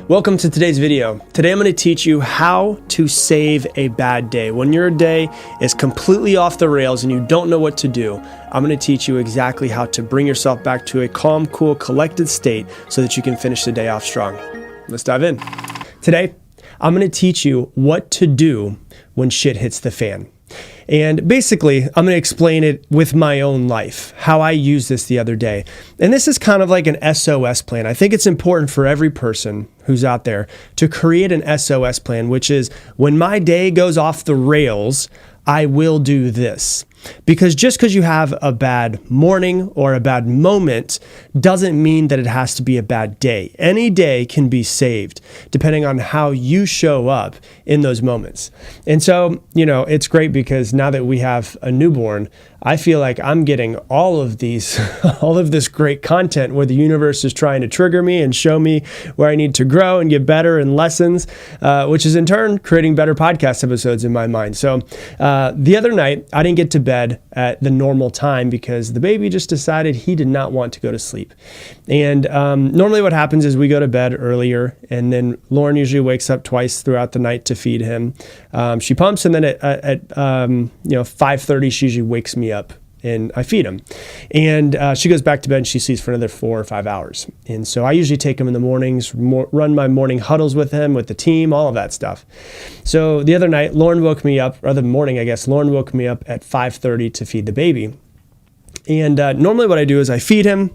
Welcome to today's video. Today I'm going to teach you how to save a bad day. When your day is completely off the rails and you don't know what to do, I'm going to teach you exactly how to bring yourself back to a calm, cool, collected state so that you can finish the day off strong. Let's dive in. Today, I'm going to teach you what to do when shit hits the fan. And basically, I'm going to explain it with my own life, how I used this the other day. And this is kind of like an SOS plan. I think it's important for every person who's out there to create an SOS plan, which is when my day goes off the rails, I will do this. Because just because you have a bad morning or a bad moment doesn't mean that it has to be a bad day. Any day can be saved depending on how you show up in those moments. And so, it's great because now that we have a newborn, I feel like I'm getting all of this great content where the universe is trying to trigger me and show me where I need to grow and get better and lessons, which is in turn creating better podcast episodes in my mind. So the other night, I didn't get to bed at the normal time because the baby just decided he did not want to go to sleep. And normally what happens is we go to bed earlier, and then Lauren usually wakes up twice throughout the night to feed him. She pumps, and then at 5:30 she usually wakes me up and I feed him. And she goes back to bed and she sleeps for another 4 or 5 hours. And so I usually take him in the mornings, run my morning huddles with him, with the team, all of that stuff. So the other night, Lauren woke me up, or the morning, I guess, Lauren woke me up at 5:30 to feed the baby. And normally what I do is I feed him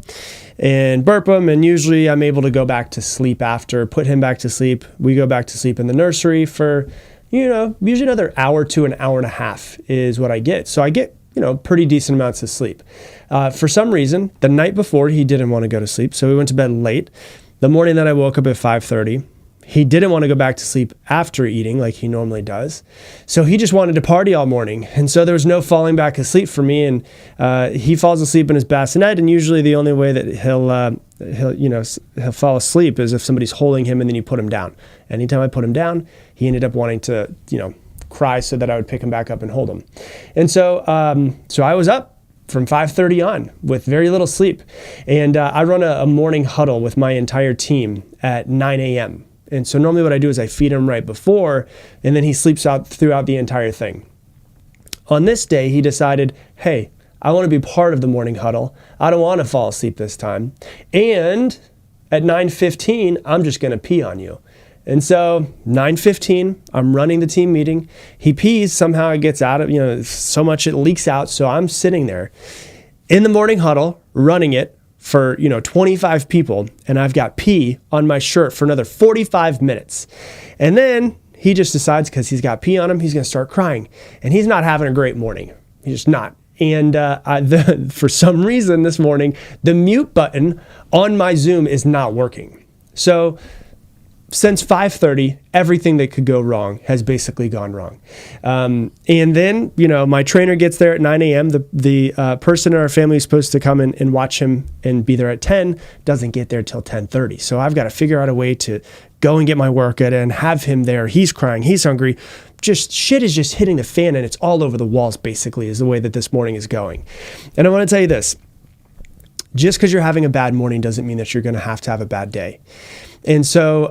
and burp him, and usually I'm able to go back to sleep after, put him back to sleep. We go back to sleep in the nursery for, usually another hour to an hour and a half is what I get. So I get pretty decent amounts of sleep. For some reason, the night before, he didn't want to go to sleep, so we went to bed late. The morning that I woke up at 5:30, he didn't want to go back to sleep after eating like he normally does. So he just wanted to party all morning. And so there was no falling back asleep for me. And he falls asleep in his bassinet. And usually the only way that he'll fall asleep is if somebody's holding him and then you put him down. Anytime I put him down, he ended up wanting to, cry so that I would pick him back up and hold him. And so I was up from 5:30 on with very little sleep. And I run a morning huddle with my entire team at 9 a.m. And so normally what I do is I feed him right before, and then he sleeps out throughout the entire thing. On this day, he decided, hey, I want to be part of the morning huddle. I don't want to fall asleep this time. And at 9:15, I'm just going to pee on you. And so 9:15, I'm running the team meeting. He pees, somehow it gets out of, so much it leaks out. So I'm sitting there in the morning huddle, running it for, 25 people. And I've got pee on my shirt for another 45 minutes. And then he just decides, because he's got pee on him, he's going to start crying. And he's not having a great morning. He's just not. And for some reason this morning, the mute button on my Zoom is not working. So since 5:30, everything that could go wrong has basically gone wrong. And then, my trainer gets there at 9 a.m. The person in our family who's supposed to come and watch him and be there at 10 doesn't get there till 10:30. So I've got to figure out a way to go and get my workout in, have him there. He's crying. He's hungry. Just shit is just hitting the fan, and it's all over the walls, basically, is the way that this morning is going. And I want to tell you this. Just because you're having a bad morning doesn't mean that you're going to have a bad day. And so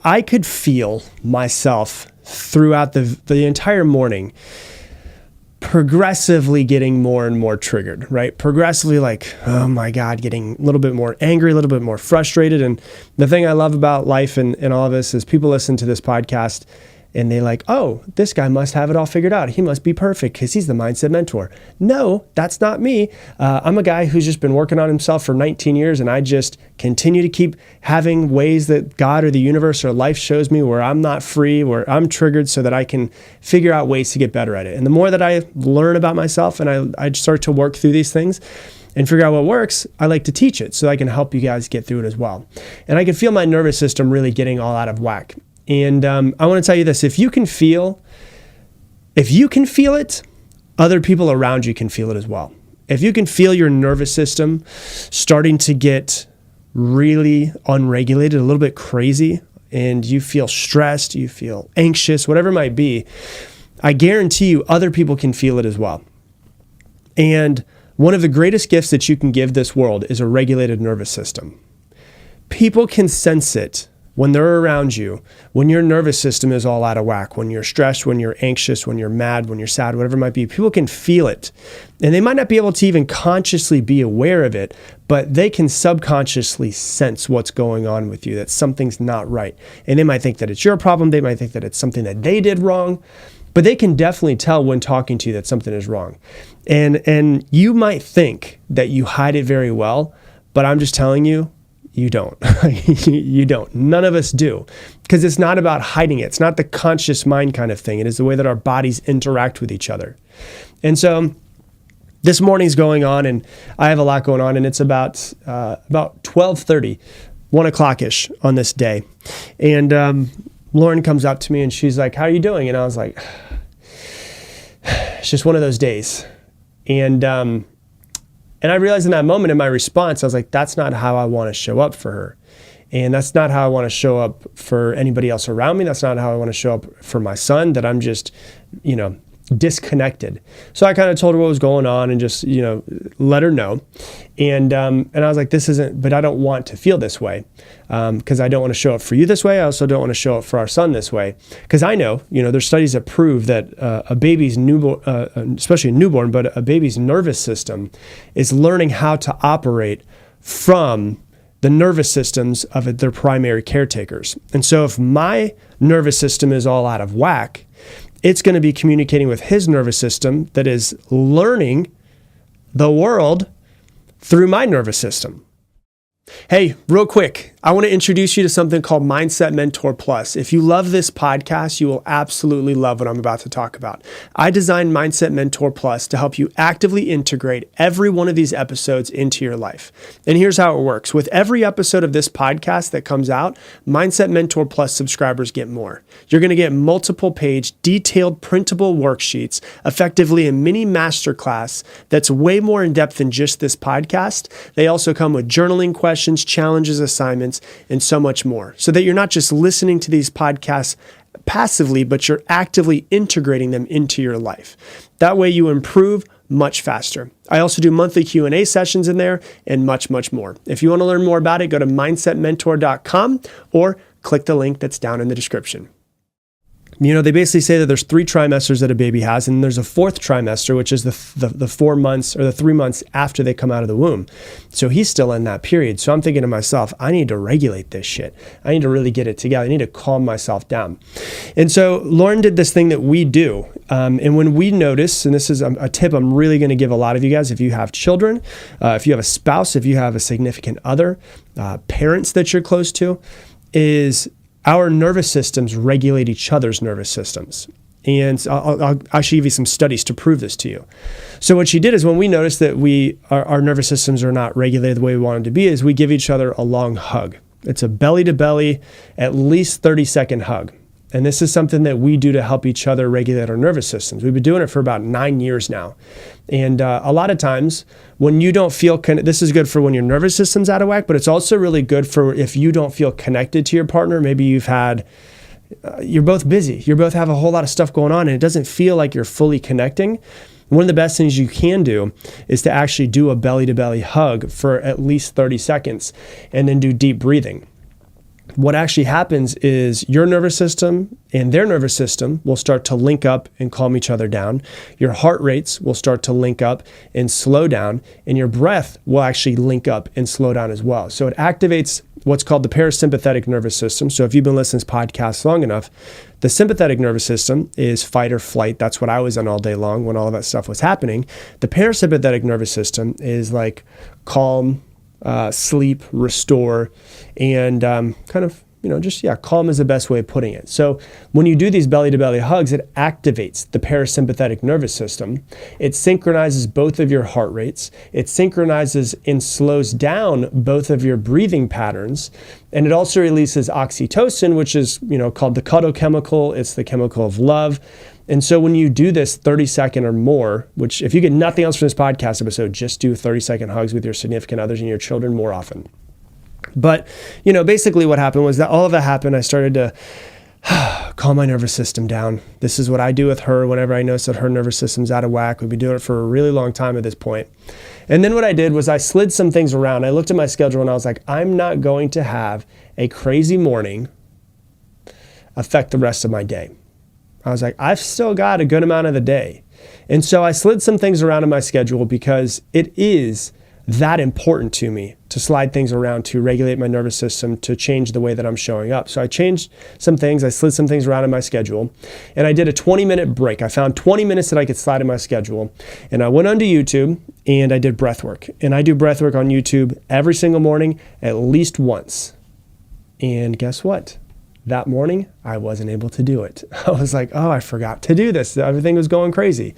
I could feel myself throughout the entire morning progressively getting more and more triggered, right? Progressively like, oh my God, getting a little bit more angry, a little bit more frustrated. And the thing I love about life and all of this is people listen to this podcast and they like, oh, this guy must have it all figured out. He must be perfect because he's the mindset mentor. No, that's not me. I'm a guy who's just been working on himself for 19 years, and I just continue to keep having ways that God or the universe or life shows me where I'm not free, where I'm triggered, so that I can figure out ways to get better at it. And the more that I learn about myself and I start to work through these things and figure out what works, I like to teach it so I can help you guys get through it as well. And I can feel my nervous system really getting all out of whack. And I want to tell you this, if you can feel it, other people around you can feel it as well. If you can feel your nervous system starting to get really unregulated, a little bit crazy, and you feel stressed, you feel anxious, whatever it might be, I guarantee you other people can feel it as well. And one of the greatest gifts that you can give this world is a regulated nervous system. People can sense it when they're around you, when your nervous system is all out of whack, when you're stressed, when you're anxious, when you're mad, when you're sad, whatever it might be, people can feel it. And they might not be able to even consciously be aware of it, but they can subconsciously sense what's going on with you, that something's not right. And they might think that it's your problem. They might think that it's something that they did wrong, but they can definitely tell when talking to you that something is wrong. And you might think that you hide it very well, but I'm just telling you, you don't. You don't. None of us do. Because it's not about hiding it. It's not the conscious mind kind of thing. It is the way that our bodies interact with each other. And so this morning's going on, and I have a lot going on, and it's about 12:30, 1 o'clock-ish on this day. And Lauren comes up to me, and she's like, "How are you doing?" And I was like, it's just one of those days. And I realized in that moment in my response, I was like, that's not how I want to show up for her. And that's not how I want to show up for anybody else around me. That's not how I want to show up for my son, that I'm just, disconnected. So I kind of told her what was going on and just, let her know. And I was like, this isn't, but I don't want to feel this way, because I don't want to show up for you this way. I also don't want to show up for our son this way, because I know, there's studies that prove that a baby's newborn, especially a newborn, but a baby's nervous system is learning how to operate from the nervous systems of their primary caretakers. And so if my nervous system is all out of whack, it's going to be communicating with his nervous system that is learning the world through my nervous system. Hey, real quick, I want to introduce you to something called Mindset Mentor Plus. If you love this podcast, you will absolutely love what I'm about to talk about. I designed Mindset Mentor Plus to help you actively integrate every one of these episodes into your life. And here's how it works. With every episode of this podcast that comes out, Mindset Mentor Plus subscribers get more. You're going to get multiple page, detailed, printable worksheets, effectively a mini masterclass that's way more in depth than just this podcast. They also come with journaling questions, challenges, assignments, and so much more, so that you're not just listening to these podcasts passively, but you're actively integrating them into your life. That way you improve much faster. I also do monthly Q&A sessions in there and much, much more. If you want to learn more about it, go to mindsetmentor.com or click the link that's down in the description. They basically say that there's 3 trimesters that a baby has, and there's a 4th trimester, which is the 4 months or the 3 months after they come out of the womb. So he's still in that period. So I'm thinking to myself, I need to regulate this shit. I need to really get it together. I need to calm myself down. And so Lauren did this thing that we do. And when we notice, and this is a tip I'm really going to give a lot of you guys, if you have children, if you have a spouse, if you have a significant other, parents that you're close to, is our nervous systems regulate each other's nervous systems. And I'll actually give you some studies to prove this to you. So what she did is, when we notice that our nervous systems are not regulated the way we want them to be, is we give each other a long hug. It's a belly to belly, at least 30-second hug. And this is something that we do to help each other regulate our nervous systems. We've been doing it for about 9 years now. And a lot of times when you don't feel, this is good for when your nervous system's out of whack, but it's also really good for if you don't feel connected to your partner. Maybe you're both busy. You both have a whole lot of stuff going on, and it doesn't feel like you're fully connecting. One of the best things you can do is to actually do a belly-to-belly hug for at least 30 seconds and then do deep breathing. What actually happens is your nervous system and their nervous system will start to link up and calm each other down. Your heart rates will start to link up and slow down, and your breath will actually link up and slow down as well. So it activates what's called the parasympathetic nervous system. So if you've been listening to podcasts long enough, the sympathetic nervous system is fight or flight. That's what I was on all day long when all of that stuff was happening. The parasympathetic nervous system is like calm, sleep, restore, and calm is the best way of putting it. So when you do these belly-to-belly hugs, it activates the parasympathetic nervous system. It synchronizes both of your heart rates. It synchronizes and slows down both of your breathing patterns. And it also releases oxytocin, which is called the cuddle chemical. It's the chemical of love. And so when you do this 30-second or more, which if you get nothing else from this podcast episode, just do 30-second hugs with your significant others and your children more often. But, basically what happened was that all of that happened. I started to calm my nervous system down. This is what I do with her whenever I notice that her nervous system's out of whack. We've been doing it for a really long time at this point. And then what I did was I slid some things around. I looked at my schedule and I was like, I'm not going to have a crazy morning affect the rest of my day. I was like, I've still got a good amount of the day. And so I slid some things around in my schedule because it is that important to me to slide things around, to regulate my nervous system, to change the way that I'm showing up. So I changed some things. I slid some things around in my schedule, and I did a 20-minute break. I found 20 minutes that I could slide in my schedule, and I went onto YouTube and I did breath work. And I do breath work on YouTube every single morning, at least once. And guess what? That morning, I wasn't able to do it. I was like, oh, I forgot to do this. Everything was going crazy.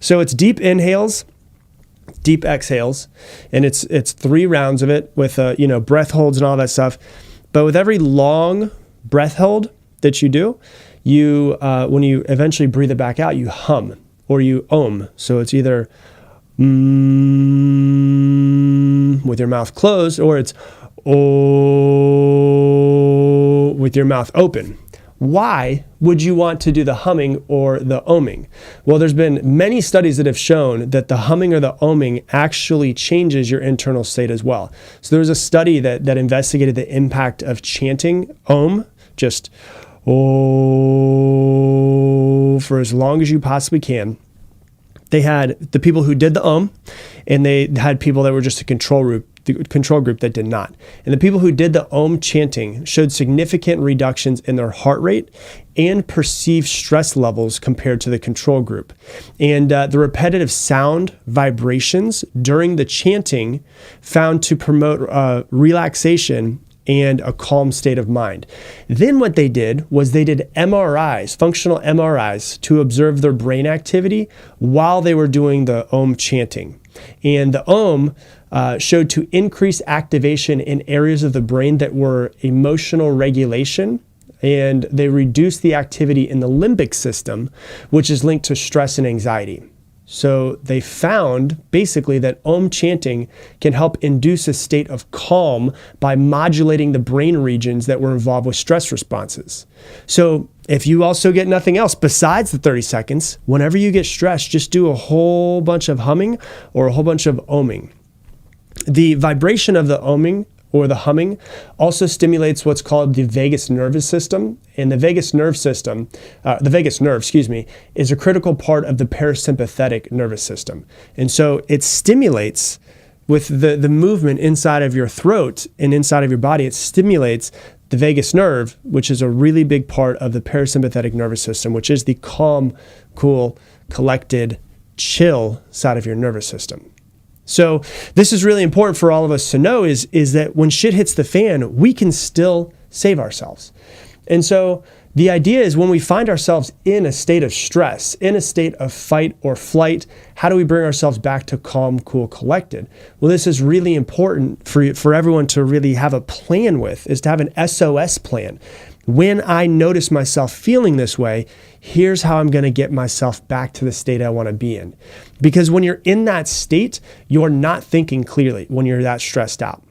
So it's deep inhales, deep exhales, and it's 3 rounds of it with breath holds and all that stuff. But with every long breath hold that you do, you when you eventually breathe it back out, you hum or you om. So it's either with your mouth closed, or it's oh with your mouth open. Why would you want to do the humming or the oming? Well, there's been many studies that have shown that the humming or the oming actually changes your internal state as well. So there was a study that investigated the impact of chanting om, just oh, for as long as you possibly can. They had the people who did the om, and they had people that were just a control group that did not. And the people who did the om chanting showed significant reductions in their heart rate and perceived stress levels compared to the control group. And the repetitive sound vibrations during the chanting found to promote relaxation and a calm state of mind. Then what they did was they did MRIs, functional MRIs, to observe their brain activity while they were doing the om chanting. And the om showed to increase activation in areas of the brain that were emotional regulation, and they reduced the activity in the limbic system, which is linked to stress and anxiety. So they found basically that om chanting can help induce a state of calm by modulating the brain regions that were involved with stress responses. So if you also get nothing else besides the 30 seconds, whenever you get stressed, just do a whole bunch of humming or a whole bunch of oming. The vibration of the oming or the humming also stimulates what's called the vagus nervous system. And the vagus nerve, is a critical part of the parasympathetic nervous system. And so it stimulates with the movement inside of your throat and inside of your body, it stimulates the vagus nerve, which is a really big part of the parasympathetic nervous system, which is the calm, cool, collected, chill side of your nervous system. So this is really important for all of us to know is that when shit hits the fan, we can still save ourselves. And so the idea is when we find ourselves in a state of stress, in a state of fight or flight, how do we bring ourselves back to calm, cool, collected? Well, this is really important for everyone to really have a plan with, is to have an SOS plan. When I notice myself feeling this way, here's how I'm going to get myself back to the state I want to be in. Because when you're in that state, you're not thinking clearly when you're that stressed out.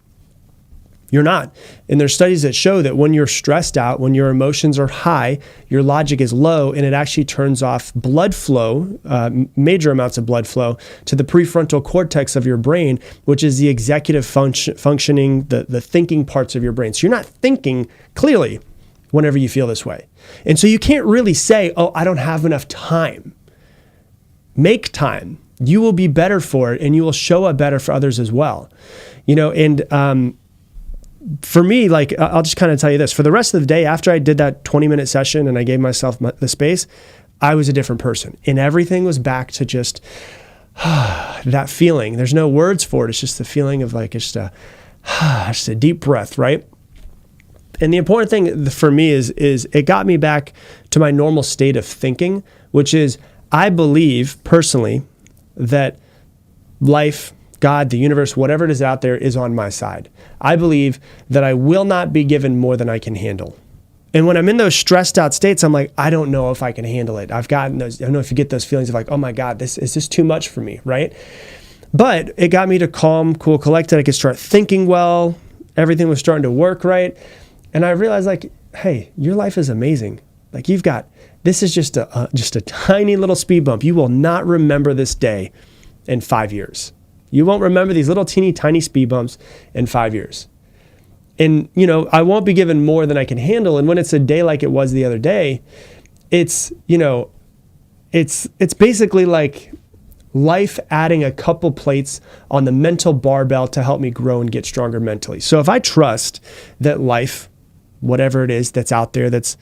You're not. And there's studies that show that when you're stressed out, when your emotions are high, your logic is low, and it actually turns off blood flow, major amounts of blood flow to the prefrontal cortex of your brain, which is the executive functioning, the thinking parts of your brain. So you're not thinking clearly whenever you feel this way. And so you can't really say, oh, I don't have enough time. Make time. You will be better for it, and you will show up better for others as well. For me, I'll just kind of tell you this. For the rest of the day, after I did that 20-minute session and I gave myself the space, I was a different person. And everything was back to just that feeling. There's no words for it. It's just the feeling of just a deep breath, right? And the important thing for me is it got me back to my normal state of thinking, which is I believe personally that life, God, the universe, whatever it is out there is on my side. I believe that I will not be given more than I can handle. And when I'm in those stressed out states, I'm like, I don't know if I can handle it. I've gotten those, I don't know if you get those feelings of like, oh my God, is this too much for me, right? But it got me to calm, cool, collected. I could start thinking well. Everything was starting to work right. And I realized hey, your life is amazing. Like this is just a tiny little speed bump. You will not remember this day in 5 years. You won't remember these little teeny tiny speed bumps in 5 years. And, I won't be given more than I can handle. And when it's a day like it was the other day, it's basically like life adding a couple plates on the mental barbell to help me grow and get stronger mentally. So if I trust that life, whatever it is that's out there that's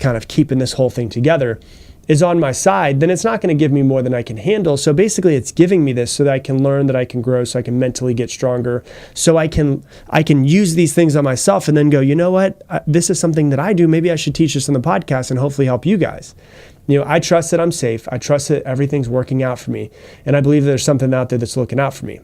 kind of keeping this whole thing together, is on my side, then it's not going to give me more than I can handle. So basically it's giving me this so that I can learn, that I can grow, so I can mentally get stronger, so I can use these things on myself and then go, you know what, this is something that I do. Maybe I should teach this on the podcast and hopefully help you guys. I trust that I'm safe. I trust that everything's working out for me. And I believe there's something out there that's looking out for me.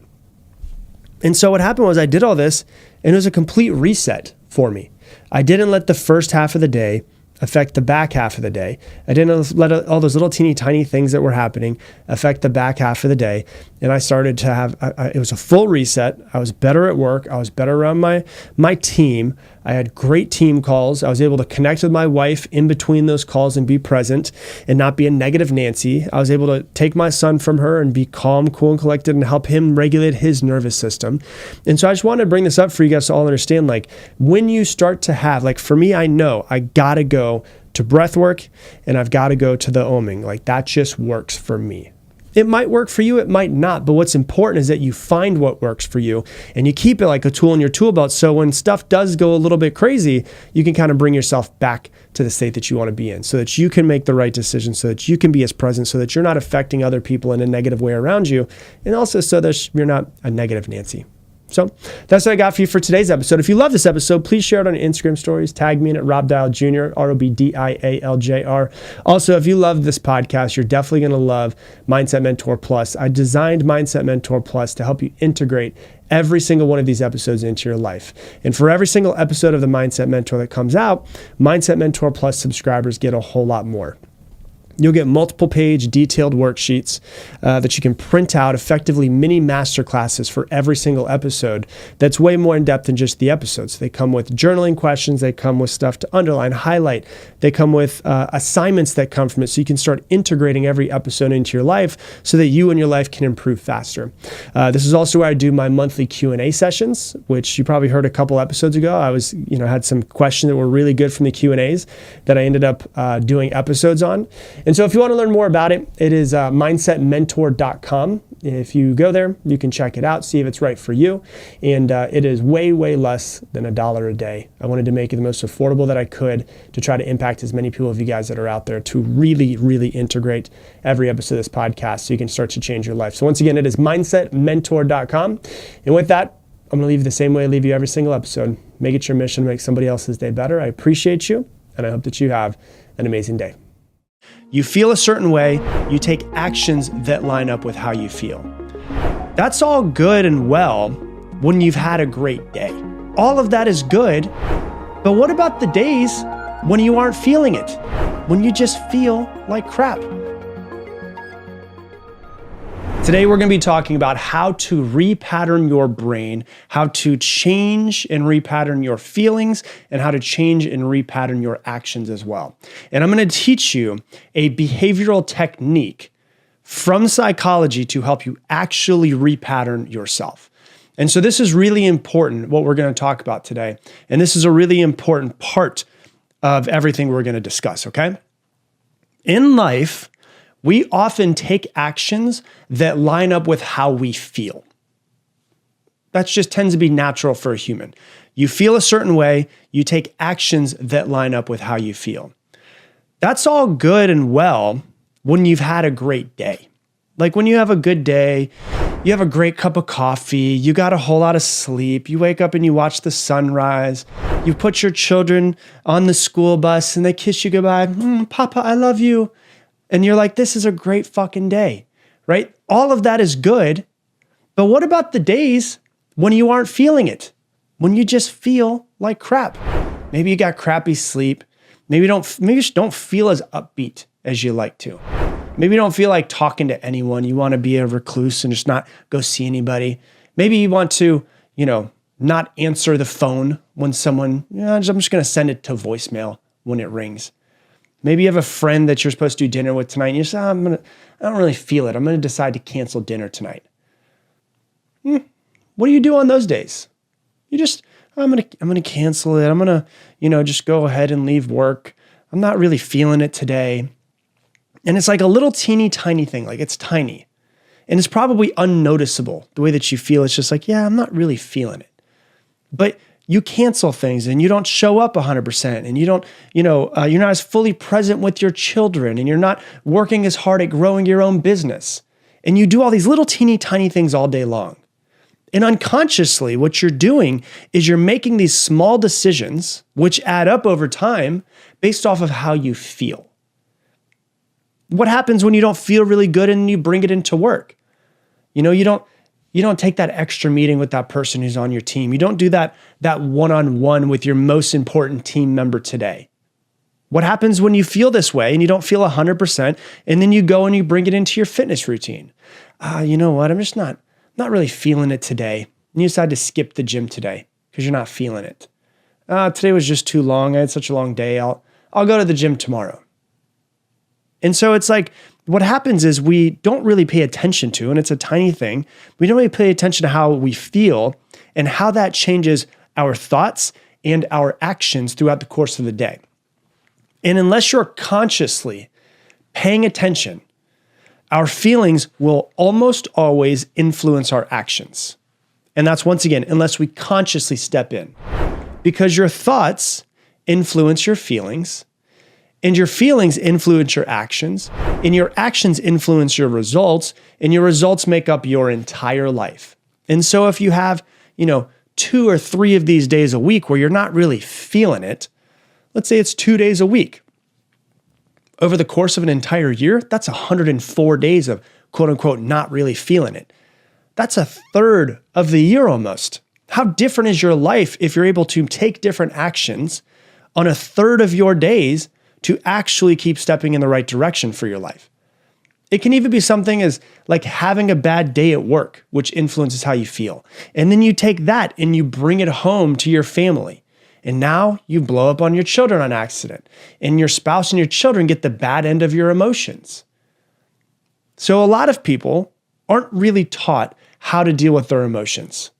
And so what happened was I did all this and it was a complete reset for me. I didn't let the first half of the day affect the back half of the day. I didn't let all those little teeny tiny things that were happening affect the back half of the day. And I started to have, it was a full reset. I was better at work. I was better around my team. I had great team calls. I was able to connect with my wife in between those calls and be present and not be a negative Nancy. I was able to take my son from her and be calm, cool, and collected and help him regulate his nervous system. And so I just wanted to bring this up for you guys to all understand, like when you start to have, like for me, I know I gotta go to breath work and I've got to go to the oming. Like that just works for me. It might work for you, it might not, but what's important is that you find what works for you and you keep it like a tool in your tool belt. So when stuff does go a little bit crazy, you can kind of bring yourself back to the state that you want to be in so that you can make the right decision, so that you can be as present, so that you're not affecting other people in a negative way around you. And also so that you're not a negative Nancy. So that's what I got for you for today's episode. If you love this episode, please share it on your Instagram stories. Tag me in at Rob Dial Jr., ROBDIALJR. Also, if you love this podcast, you're definitely going to love Mindset Mentor Plus. I designed Mindset Mentor Plus to help you integrate every single one of these episodes into your life. And for every single episode of the Mindset Mentor that comes out, Mindset Mentor Plus subscribers get a whole lot more. You'll get multiple page detailed worksheets that you can print out, effectively mini masterclasses for every single episode. That's way more in depth than just the episodes. They come with journaling questions. They come with stuff to underline, highlight. They come with assignments that come from it. So you can start integrating every episode into your life so that you and your life can improve faster. This is also where I do my monthly Q&A sessions, which you probably heard a couple episodes ago. I was, had some questions that were really good from the Q&As that I ended up doing episodes on. And so if you want to learn more about it, it is mindsetmentor.com. If you go there, you can check it out, see if it's right for you. And it is way, way less than $1 a day. I wanted to make it the most affordable that I could to try to impact as many people of you guys that are out there to really, really integrate every episode of this podcast so you can start to change your life. So once again, it is mindsetmentor.com. And with that, I'm going to leave you the same way I leave you every single episode. Make it your mission to make somebody else's day better. I appreciate you, and I hope that you have an amazing day. You feel a certain way, you take actions that line up with how you feel. That's all good and well when you've had a great day. All of that is good, but what about the days when you aren't feeling it? When you just feel like crap? Today, we're going to be talking about how to repattern your brain, how to change and repattern your feelings, and how to change and repattern your actions as well. And I'm going to teach you a behavioral technique from psychology to help you actually repattern yourself. And so this is really important, what we're going to talk about today. And this is a really important part of everything we're going to discuss, okay? In life, we often take actions that line up with how we feel. That just tends to be natural for a human. You feel a certain way, you take actions that line up with how you feel. That's all good and well when you've had a great day. Like when you have a good day, you have a great cup of coffee, you got a whole lot of sleep, you wake up and you watch the sunrise, you put your children on the school bus and they kiss you goodbye. Papa, I love you. And you're like, this is a great fucking day, right? All of that is good. But what about the days when you aren't feeling it? When you just feel like crap? Maybe you got crappy sleep. Maybe you just don't feel as upbeat as you like to. Maybe you don't feel like talking to anyone. You want to be a recluse and just not go see anybody. Maybe you want to, not answer the phone when someone, I'm just going to send it to voicemail when it rings. Maybe you have a friend that you're supposed to do dinner with tonight and you say, I don't really feel it. I'm going to decide to cancel dinner tonight. What do you do on those days? You just, I'm going to cancel it. I'm going to, just go ahead and leave work. I'm not really feeling it today. And it's like a little teeny tiny thing. Like it's tiny and it's probably unnoticeable the way that you feel. It's just like, yeah, I'm not really feeling it. But you cancel things and you don't show up 100% and you don't, you're not as fully present with your children and you're not working as hard at growing your own business. And you do all these little teeny tiny things all day long. And unconsciously, what you're doing is you're making these small decisions, which add up over time based off of how you feel. What happens when you don't feel really good and you bring it into work? You don't take that extra meeting with that person who's on your team. You don't do that one-on-one with your most important team member today. What happens when you feel this way and you don't feel 100% and then you go and you bring it into your fitness routine? You know what? I'm just not really feeling it today. And you decide to skip the gym today because you're not feeling it. Today was just too long. I had such a long day. I'll go to the gym tomorrow. And so it's like, what happens is we don't really pay attention to, and it's a tiny thing, we don't really pay attention to how we feel and how that changes our thoughts and our actions throughout the course of the day. And unless you're consciously paying attention, our feelings will almost always influence our actions. And that's, once again, unless we consciously step in. Because your thoughts influence your feelings, and your feelings influence your actions, and your actions influence your results, and your results make up your entire life. And so if you have, 2 or 3 of these days a week where you're not really feeling it, let's say it's 2 days a week. Over the course of an entire year, that's 104 days of quote unquote not really feeling it. That's a third of the year almost. How different is your life if you're able to take different actions on a third of your days to actually keep stepping in the right direction for your life? It can even be something as like having a bad day at work, which influences how you feel. And then you take that and you bring it home to your family. And now you blow up on your children on accident. And your spouse and your children get the bad end of your emotions. So a lot of people aren't really taught how to deal with their emotions.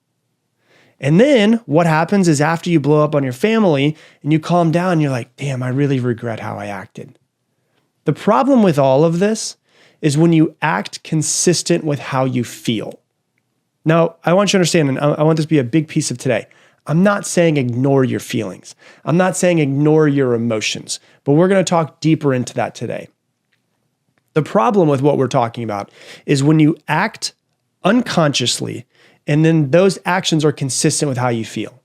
And then what happens is after you blow up on your family and you calm down, you're like, damn, I really regret how I acted. The problem with all of this is when you act consistent with how you feel. Now, I want you to understand, and I want this to be a big piece of today. I'm not saying ignore your feelings. I'm not saying ignore your emotions, but we're going to talk deeper into that today. The problem with what we're talking about is when you act unconsciously and then those actions are consistent with how you feel.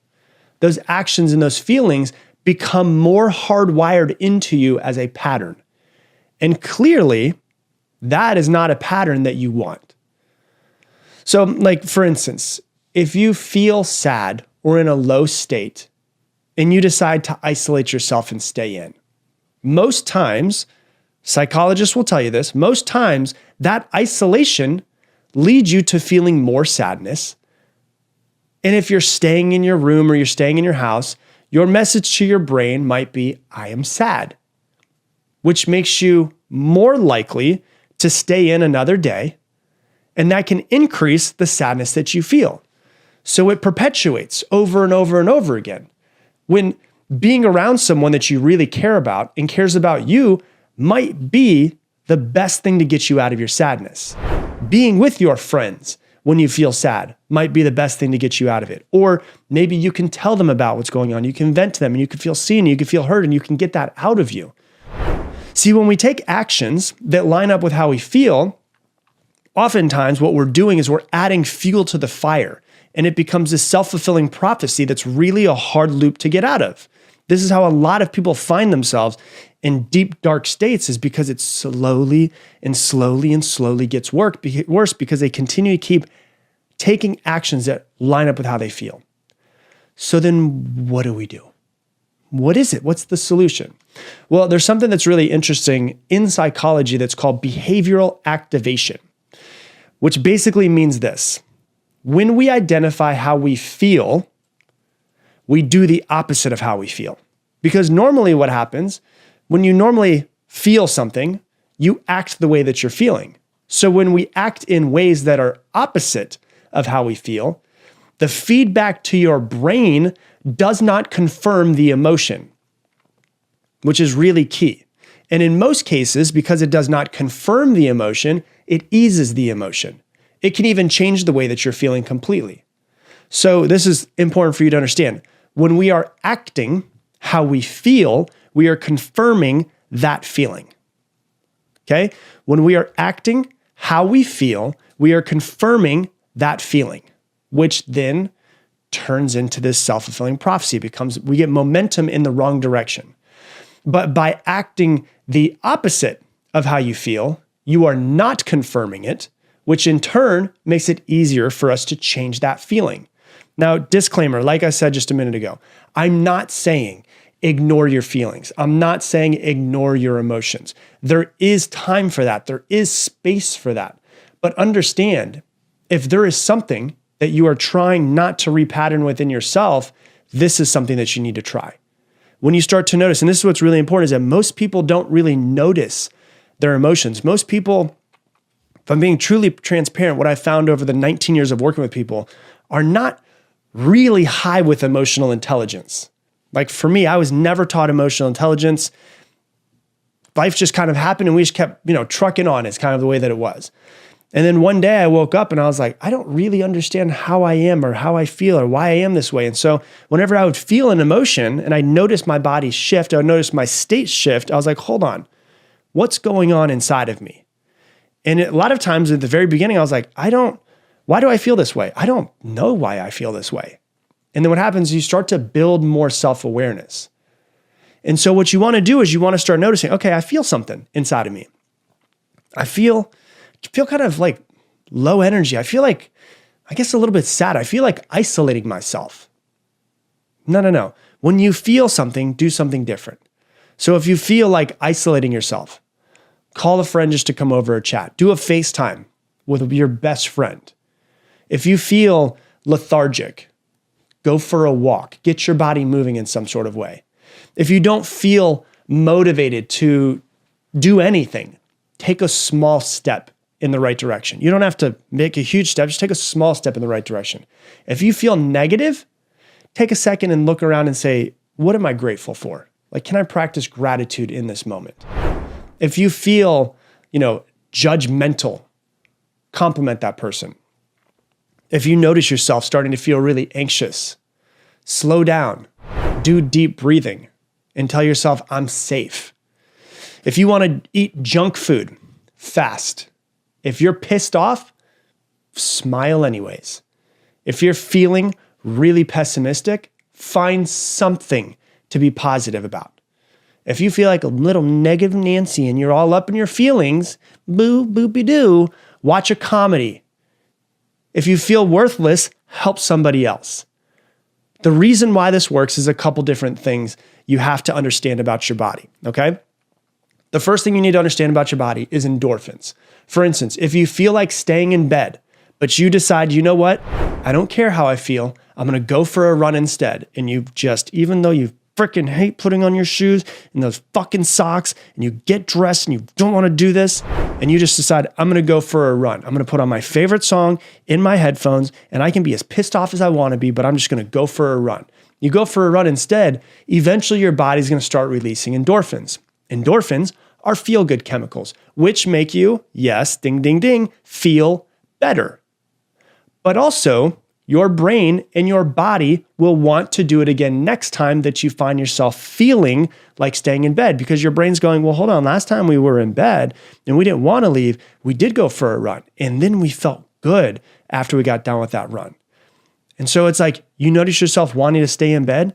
Those actions and those feelings become more hardwired into you as a pattern. And clearly, that is not a pattern that you want. So, like for instance, if you feel sad or in a low state and you decide to isolate yourself and stay in, most times, psychologists will tell you this, most times that isolation leads you to feeling more sadness. And if you're staying in your room or you're staying in your house, your message to your brain might be, I am sad, which makes you more likely to stay in another day. And that can increase the sadness that you feel. So it perpetuates over and over and over again. When being around someone that you really care about and cares about you might be the best thing to get you out of your sadness. Being with your friends when you feel sad might be the best thing to get you out of it. Or maybe you can tell them about what's going on. You can vent to them and you can feel seen, you can feel heard, and you can get that out of you. See, when we take actions that line up with how we feel, oftentimes what we're doing is we're adding fuel to the fire, and it becomes this self-fulfilling prophecy that's really a hard loop to get out of. This is how a lot of people find themselves in deep, dark states, is because it slowly and slowly and slowly gets worse because they continue to keep taking actions that line up with how they feel. So then what do we do? What is it? What's the solution? Well, there's something that's really interesting in psychology that's called behavioral activation, which basically means this. When we identify how we feel, we do the opposite of how we feel. Because normally what happens, when you normally feel something, you act the way that you're feeling. So when we act in ways that are opposite of how we feel, the feedback to your brain does not confirm the emotion, which is really key. And in most cases, because it does not confirm the emotion, it eases the emotion. It can even change the way that you're feeling completely. So this is important for you to understand. When we are acting how we feel, we are confirming that feeling. Okay? When we are acting how we feel, we are confirming that feeling, which then turns into this self-fulfilling prophecy. We get momentum in the wrong direction. But by acting the opposite of how you feel, you are not confirming it, which in turn makes it easier for us to change that feeling. Now, disclaimer, like I said just a minute ago, I'm not saying ignore your feelings. I'm not saying ignore your emotions. There is time for that. There is space for that. But understand, if there is something that you are trying not to repattern within yourself, this is something that you need to try. When you start to notice, and this is what's really important, is that most people don't really notice their emotions. Most people, if I'm being truly transparent, what I found over the 19 years of working with people are not really high with emotional intelligence. Like for me, I was never taught emotional intelligence. Life just kind of happened and we just kept, trucking on. It's kind of the way that it was. And then one day I woke up and I was like, I don't really understand how I am or how I feel or why I am this way. And so whenever I would feel an emotion and I noticed my body shift, I would notice my state shift, I was like, hold on, what's going on inside of me? And a lot of times at the very beginning, I was like, why do I feel this way? I don't know why I feel this way. And then what happens is you start to build more self-awareness. And so what you want to do is you want to start noticing, okay, I feel something inside of me. I feel kind of like low energy. I feel like, I guess a little bit sad. I feel like isolating myself. No. When you feel something, do something different. So if you feel like isolating yourself, call a friend just to come over or chat. Do a FaceTime with your best friend. If you feel lethargic, go for a walk. Get your body moving in some sort of way. If you don't feel motivated to do anything, take a small step in the right direction. You don't have to make a huge step, just take a small step in the right direction. If you feel negative, take a second and look around and say, what am I grateful for? Like, can I practice gratitude in this moment? If you feel, judgmental, compliment that person. If you notice yourself starting to feel really anxious, slow down, do deep breathing, and tell yourself, I'm safe. If you want to eat junk food, fast. If you're pissed off, smile anyways. If you're feeling really pessimistic, find something to be positive about. If you feel like a little negative Nancy and you're all up in your feelings, boo, boopy doo, watch a comedy. If you feel worthless, help somebody else. The reason why this works is a couple different things you have to understand about your body, okay? The first thing you need to understand about your body is endorphins. For instance, if you feel like staying in bed, but you decide, you know what? I don't care how I feel. I'm going to go for a run instead. And even though you freaking hate putting on your shoes and those fucking socks and you get dressed and you don't want to do this and you just decide, I'm going to go for a run. I'm going to put on my favorite song in my headphones and I can be as pissed off as I want to be, but I'm just going to go for a run. You go for a run instead, eventually your body's going to start releasing endorphins. Endorphins are feel-good chemicals, which make you, yes, ding, ding, ding, feel better. But also, your brain and your body will want to do it again next time that you find yourself feeling like staying in bed because your brain's going, well, hold on, last time we were in bed and we didn't want to leave, we did go for a run. And then we felt good after we got done with that run. And so it's like, you notice yourself wanting to stay in bed,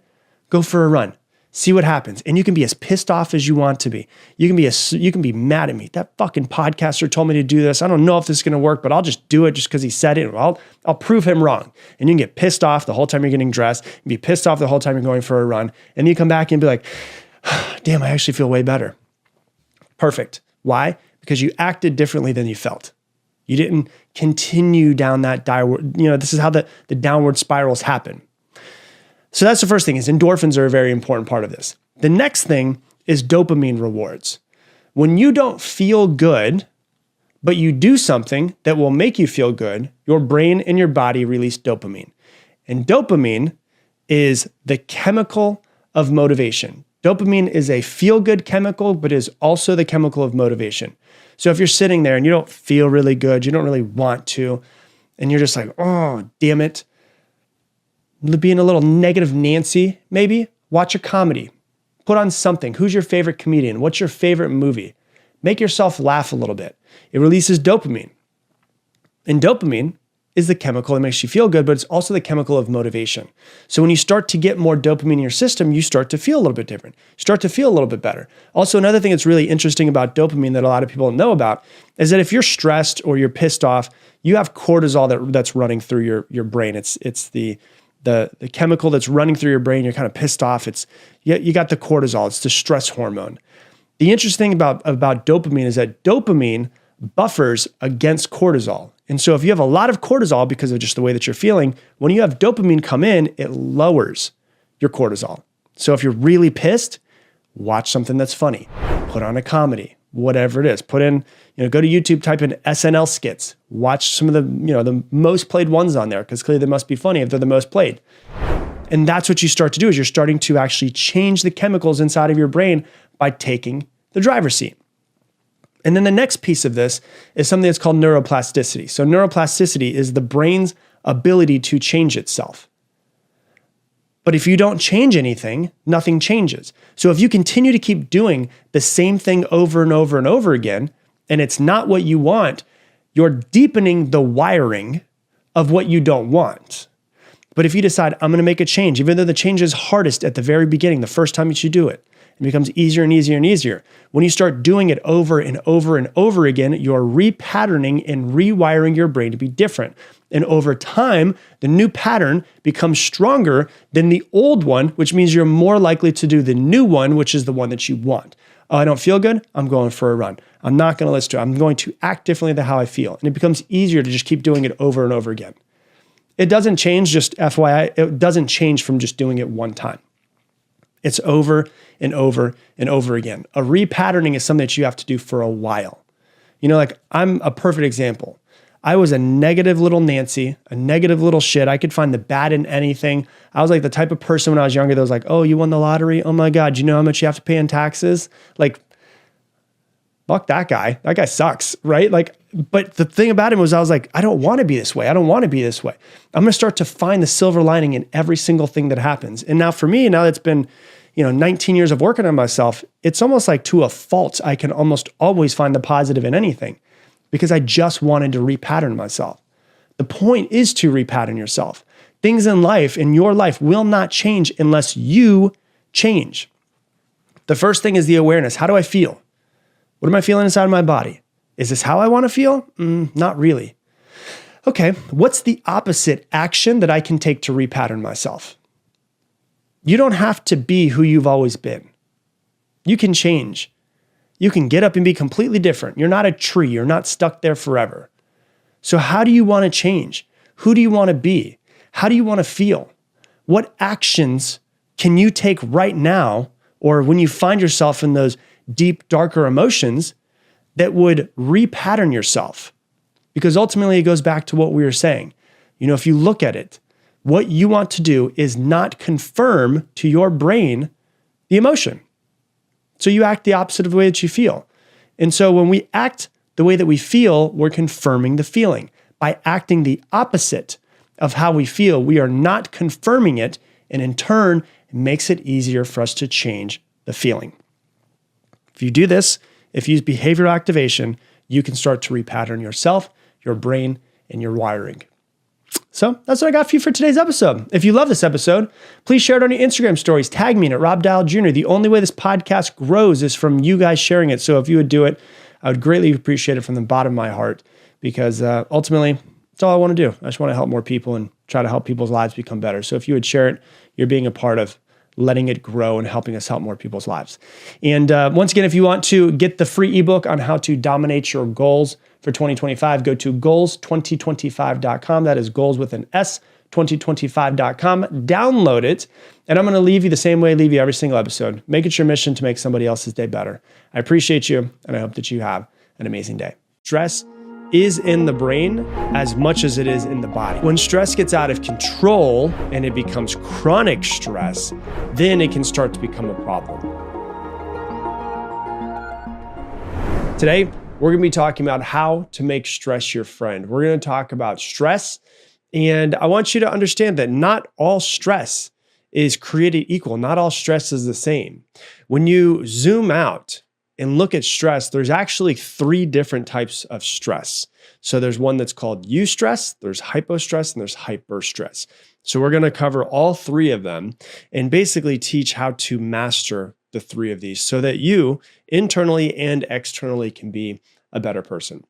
go for a run. See what happens. And you can be as pissed off as you want to be. You can be mad at me. That fucking podcaster told me to do this. I don't know if this is going to work, but I'll just do it just because he said it. I'll prove him wrong. And you can get pissed off the whole time you're getting dressed, and be pissed off the whole time you're going for a run. And then you come back and be like, damn, I actually feel way better. Perfect. Why? Because you acted differently than you felt. You didn't continue down that downward, this is how the downward spirals happen. So that's the first thing, is endorphins are a very important part of this. The next thing is dopamine rewards. When you don't feel good, but you do something that will make you feel good, your brain and your body release dopamine. And dopamine is the chemical of motivation. Dopamine is a feel-good chemical, but is also the chemical of motivation. So if you're sitting there and you don't feel really good, you don't really want to, and you're just like, oh, damn it, being a little negative Nancy, maybe watch a comedy. Put on something. Who's your favorite comedian? What's your favorite movie? Make yourself laugh a little bit. It releases dopamine. And dopamine is the chemical that makes you feel good, but it's also the chemical of motivation. So when you start to get more dopamine in your system, you start to feel a little bit different. You start to feel a little bit better. Also, another thing that's really interesting about dopamine that a lot of people don't know about is that if you're stressed or you're pissed off, you have cortisol that's running through your brain. It's the chemical that's running through your brain. You're kind of pissed off. You got the cortisol. It's the stress hormone. The interesting thing about dopamine is that dopamine buffers against cortisol. And so if you have a lot of cortisol because of just the way that you're feeling, when you have dopamine come in, it lowers your cortisol. So if you're really pissed, watch something that's funny. Put on a comedy, whatever it is. Put in, go to YouTube, type in SNL skits. Watch some of the most played ones on there, because clearly they must be funny if they're the most played. And that's what you start to do, is you're starting to actually change the chemicals inside of your brain by taking the driver's seat. And then the next piece of this is something that's called neuroplasticity. So neuroplasticity is the brain's ability to change itself. But if you don't change anything, nothing changes. So if you continue to keep doing the same thing over and over and over again, and it's not what you want, you're deepening the wiring of what you don't want. But if you decide, I'm going to make a change, even though the change is hardest at the very beginning, the first time that you do it, it becomes easier and easier and easier. When you start doing it over and over and over again, you're repatterning and rewiring your brain to be different. And over time, the new pattern becomes stronger than the old one, which means you're more likely to do the new one, which is the one that you want. Oh, I don't feel good? I'm going for a run. I'm not going to listen to it. I'm going to act differently than how I feel. And it becomes easier to just keep doing it over and over again. It doesn't change, just FYI, it doesn't change from just doing it one time. It's over and over and over again. A repatterning is something that you have to do for a while. I'm a perfect example. I was a negative little Nancy, a negative little shit. I could find the bad in anything. I was like the type of person when I was younger that was like, oh, you won the lottery? Oh my God, you know how much you have to pay in taxes? Like, fuck that guy. That guy sucks, right? But the thing about him was I was like, I don't want to be this way. I don't want to be this way. I'm going to start to find the silver lining in every single thing that happens. And now for me, now that's been 19 years of working on myself, it's almost like to a fault. I can almost always find the positive in anything because I just wanted to repattern myself. The point is to repattern yourself. Things in life, in your life, will not change unless you change. The first thing is the awareness. How do I feel? What am I feeling inside of my body? Is this how I want to feel? Not really. Okay, what's the opposite action that I can take to repattern myself? You don't have to be who you've always been. You can change. You can get up and be completely different. You're not a tree. You're not stuck there forever. So how do you want to change? Who do you want to be? How do you want to feel? What actions can you take right now, or when you find yourself in those deep, darker emotions, that would repattern yourself? Because ultimately it goes back to what we were saying. If you look at it, what you want to do is not confirm to your brain the emotion. So you act the opposite of the way that you feel. And so when we act the way that we feel, we're confirming the feeling. By acting the opposite of how we feel, we are not confirming it. And in turn, it makes it easier for us to change the feeling. If you do this, if you use behavioral activation, you can start to repattern yourself, your brain, and your wiring. So that's what I got for you for today's episode. If you love this episode, please share it on your Instagram stories. Tag me at Rob Dial Jr. The only way this podcast grows is from you guys sharing it. So if you would do it, I would greatly appreciate it from the bottom of my heart, because ultimately, that's all I want to do. I just want to help more people and try to help people's lives become better. So if you would share it, you're being a part of letting it grow and helping us help more people's lives. And once again, if you want to get the free ebook on how to dominate your goals for 2025, go to goals2025.com. That is goals with an S, stress2025.com. Download it. And I'm going to leave you the same way I leave you every single episode. Make it your mission to make somebody else's day better. I appreciate you, and I hope that you have an amazing day. Stress is in the brain as much as it is in the body. When stress gets out of control and it becomes chronic stress, then it can start to become a problem. Today, we're going to be talking about how to make stress your friend. We're going to talk about stress, and I want you to understand that not all stress is created equal. Not all stress is the same. When you zoom out and look at stress, there's actually 3 different types of stress. So there's one that's called eustress, there's hypostress, and there's hyperstress. So we're going to cover all 3 of them and basically teach how to master the 3 of these so that you internally and externally can be a better person.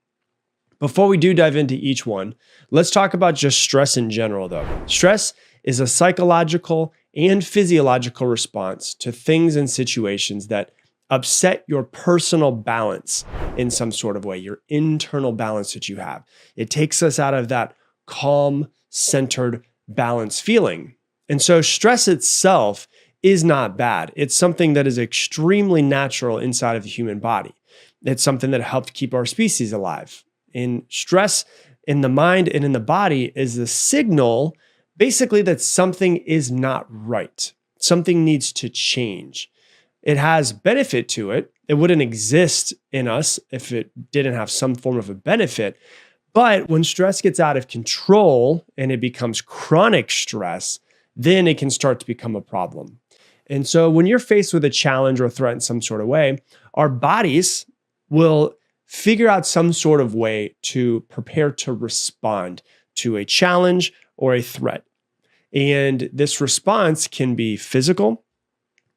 Before we do dive into each one, let's talk about just stress in general though. Stress is a psychological and physiological response to things and situations that upset your personal balance in some sort of way, your internal balance that you have. It takes us out of that calm, centered, balanced feeling. And so stress itself is not bad. It's something that is extremely natural inside of the human body. It's something that helped keep our species alive. And stress in the mind and in the body is the signal basically that something is not right. Something needs to change. It has benefit to it. It wouldn't exist in us if it didn't have some form of a benefit. But when stress gets out of control and it becomes chronic stress, then it can start to become a problem. And so when you're faced with a challenge or a threat in some sort of way, our bodies will figure out some sort of way to prepare to respond to a challenge or a threat. And this response can be physical,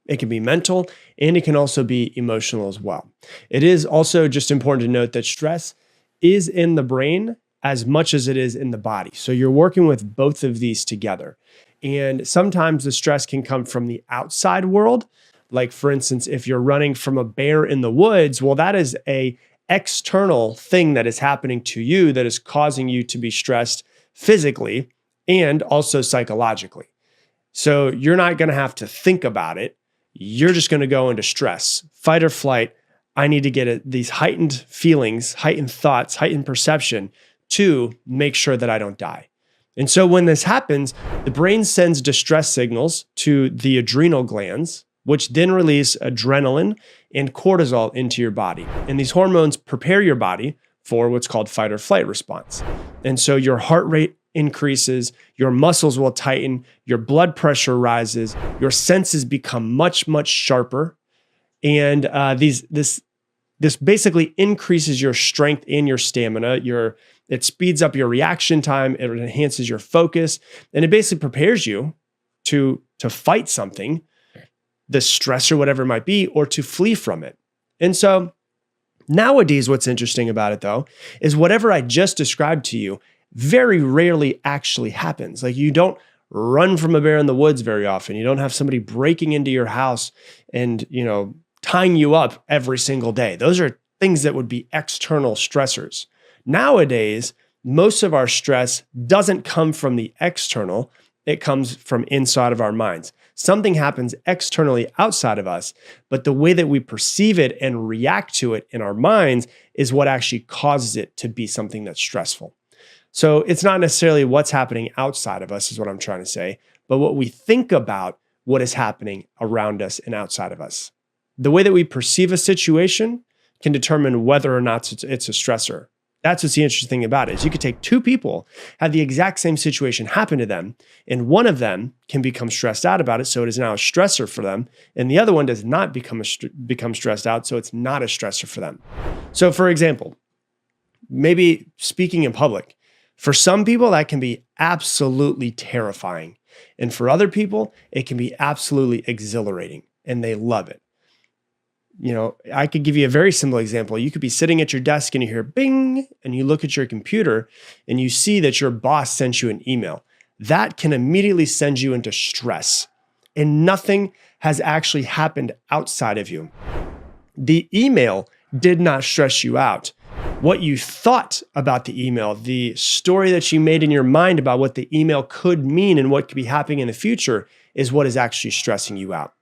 it can be mental, and it can also be emotional as well. It is also just important to note that stress is in the brain as much as it is in the body. So you're working with both of these together. And sometimes the stress can come from the outside world. Like for instance, if you're running from a bear in the woods, well, that is an external thing that is happening to you that is causing you to be stressed physically and also psychologically. So you're not going to have to think about it. You're just going to go into stress, fight or flight. I need to get these heightened feelings, heightened thoughts, heightened perception to make sure that I don't die. And so when this happens, the brain sends distress signals to the adrenal glands, which then release adrenaline and cortisol into your body. And these hormones prepare your body for what's called fight or flight response. And so your heart rate increases, your muscles will tighten, your blood pressure rises, your senses become much, much sharper. And this basically increases your strength and your stamina. It speeds up your reaction time, it enhances your focus, and it basically prepares you to fight something, the stress or whatever it might be, or to flee from it. And so nowadays, what's interesting about it though, is whatever I just described to you very rarely actually happens. Like you don't run from a bear in the woods very often. You don't have somebody breaking into your house and, tying you up every single day. Those are things that would be external stressors. Nowadays, most of our stress doesn't come from the external. It comes from inside of our minds. Something happens externally outside of us, but the way that we perceive it and react to it in our minds is what actually causes it to be something that's stressful. So it's not necessarily what's happening outside of us is what I'm trying to say, but what we think about what is happening around us and outside of us. The way that we perceive a situation can determine whether or not it's a stressor. That's what's the interesting thing about it is you could take 2 people, have the exact same situation happen to them, and one of them can become stressed out about it, so it is now a stressor for them, and the other one does not become stressed out, so it's not a stressor for them. So for example, maybe speaking in public, for some people that can be absolutely terrifying, and for other people it can be absolutely exhilarating, and they love it. I could give you a very simple example. You could be sitting at your desk and you hear bing, and you look at your computer and you see that your boss sent you an email. That can immediately send you into stress, and nothing has actually happened outside of you. The email did not stress you out. What you thought about the email, the story that you made in your mind about what the email could mean and what could be happening in the future is what is actually stressing you out.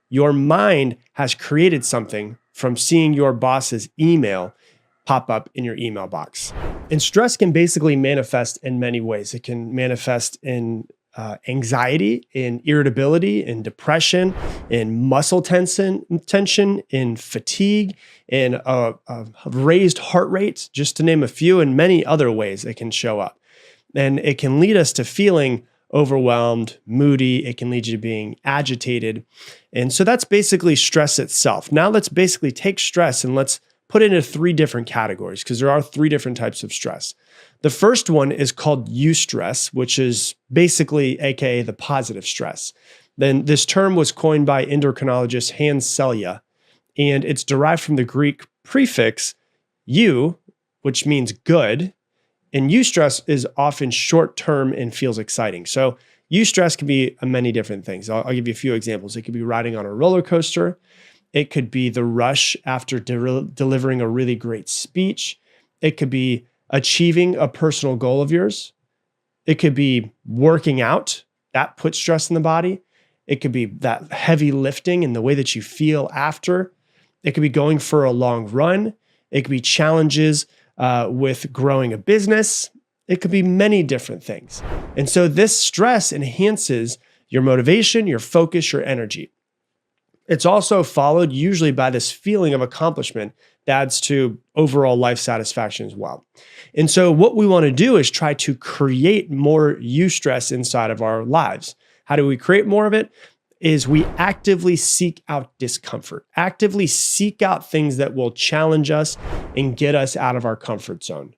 Your mind has created something from seeing your boss's email pop up in your email box. And stress can basically manifest in many ways. It can manifest in anxiety, in irritability, in depression, in muscle tension, in fatigue, in a raised heart rate, just to name a few, and many other ways it can show up. And it can lead us to feeling overwhelmed, moody. It can lead you to being agitated. And so that's basically stress itself. Now let's basically take stress and let's put it into 3 different categories, because there are 3 different types of stress. The first one is called eustress, which is basically AKA the positive stress. Then this term was coined by endocrinologist Hans Selye, and it's derived from the Greek prefix eu, which means good, and eustress is often short-term and feels exciting. So eustress can be many different things. I'll give you a few examples. It could be riding on a roller coaster. It could be the rush after delivering a really great speech. It could be achieving a personal goal of yours. It could be working out. That puts stress in the body. It could be that heavy lifting and the way that you feel after. It could be going for a long run. It could be challenges with growing a business. It could be many different things. And so this stress enhances your motivation, your focus, your energy. It's also followed usually by this feeling of accomplishment that adds to overall life satisfaction as well. And so what we want to do is try to create more eustress inside of our lives. How do we create more of it? Is we actively seek out discomfort, actively seek out things that will challenge us and get us out of our comfort zone.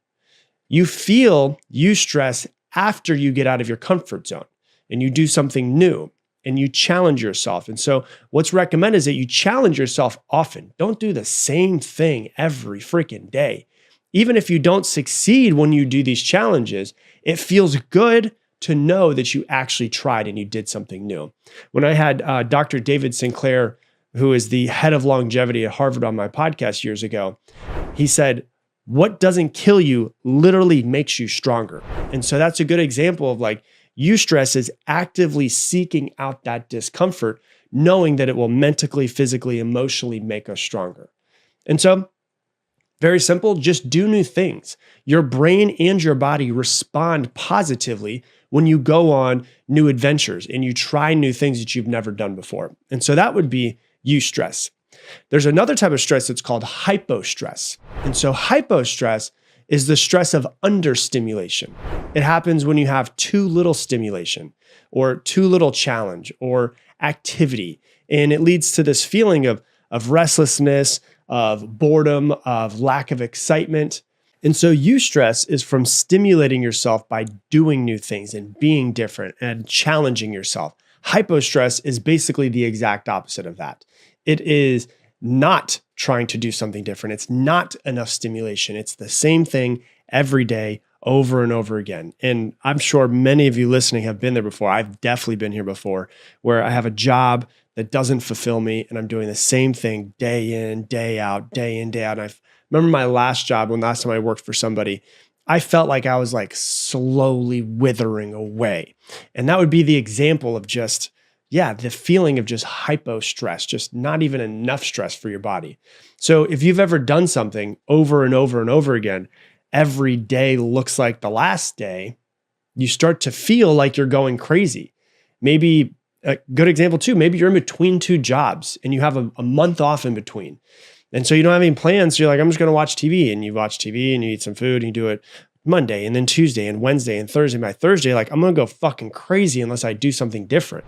You feel eustress after you get out of your comfort zone and you do something new and you challenge yourself. And so what's recommended is that you challenge yourself often. Don't do the same thing every freaking day. Even if you don't succeed when you do these challenges, it feels good to know that you actually tried and you did something new. When I had Dr. David Sinclair, who is the head of longevity at Harvard, on my podcast years ago, he said, what doesn't kill you literally makes you stronger. And so that's a good example of like, eustress is actively seeking out that discomfort, knowing that it will mentally, physically, emotionally make us stronger. And so, very simple, just do new things. Your brain and your body respond positively when you go on new adventures and you try new things that you've never done before. And so that would be eustress. There's another type of stress that's called hypostress. And so hypostress is the stress of understimulation. It happens when you have too little stimulation or too little challenge or activity. And it leads to this feeling of restlessness, of boredom, of lack of excitement. And so eustress is from stimulating yourself by doing new things and being different and challenging yourself. Hypostress is basically the exact opposite of that. It is not trying to do something different. It's not enough stimulation. It's the same thing every day, over and over again. And I'm sure many of you listening have been there before. I've definitely been here before, where I have a job that doesn't fulfill me and I'm doing the same thing day in, day out, day in, day out. And I remember my last job, when last time I worked for somebody, I felt like I was like slowly withering away. And that would be the example of just, the feeling of just hypo-stress, just not even enough stress for your body. So if you've ever done something over and over and over again, every day looks like the last day, you start to feel like you're going crazy. Maybe a good example too, maybe you're in between 2 jobs and you have a month off in between. And so you don't have any plans. So you're like, I'm just going to watch TV, and you watch TV and you eat some food and you do it Monday and then Tuesday and Wednesday and Thursday. By Thursday, like, I'm going to go fucking crazy unless I do something different.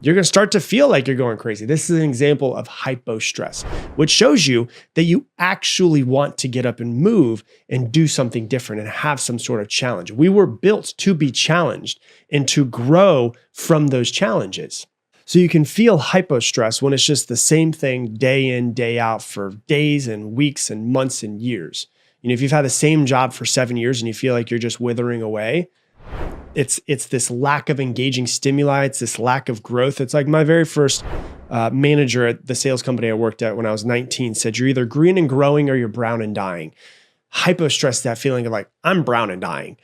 You're going to start to feel like you're going crazy. This is an example of hypostress, which shows you that you actually want to get up and move and do something different and have some sort of challenge. We were built to be challenged and to grow from those challenges. So you can feel hypostress when it's just the same thing day in, day out for days and weeks and months and years. You know, if you've had the same job for 7 years and you feel like you're just withering away, it's this lack of engaging stimuli. It's this lack of growth. It's like my very first manager at the sales company I worked at when I was 19 said, you're either green and growing or you're brown and dying. hypostress, that feeling of like, I'm brown and dying.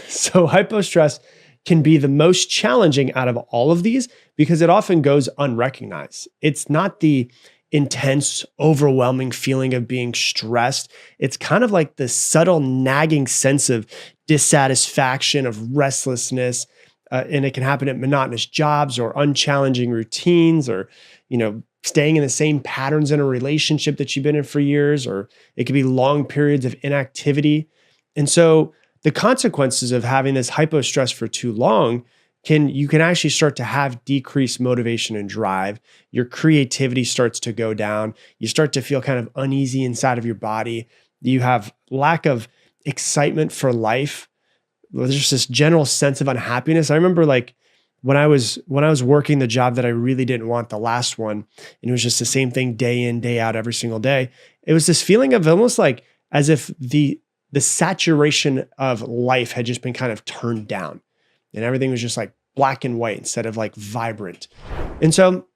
So hypostress can be the most challenging out of all of these because it often goes unrecognized. It's not the intense, overwhelming feeling of being stressed. It's kind of like the subtle nagging sense of dissatisfaction, of restlessness. And it can happen at monotonous jobs or unchallenging routines, or, staying in the same patterns in a relationship that you've been in for years, or it could be long periods of inactivity. And so the consequences of having this hypostress for too long you can actually start to have decreased motivation and drive. Your creativity starts to go down. You start to feel kind of uneasy inside of your body. You have lack of excitement for life. There's just this general sense of unhappiness. I remember like when I was working the job that I really didn't want, the last one, and it was just the same thing day in, day out, every single day. It was this feeling of almost like as if the saturation of life had just been kind of turned down. And everything was just like black and white instead of like vibrant. And so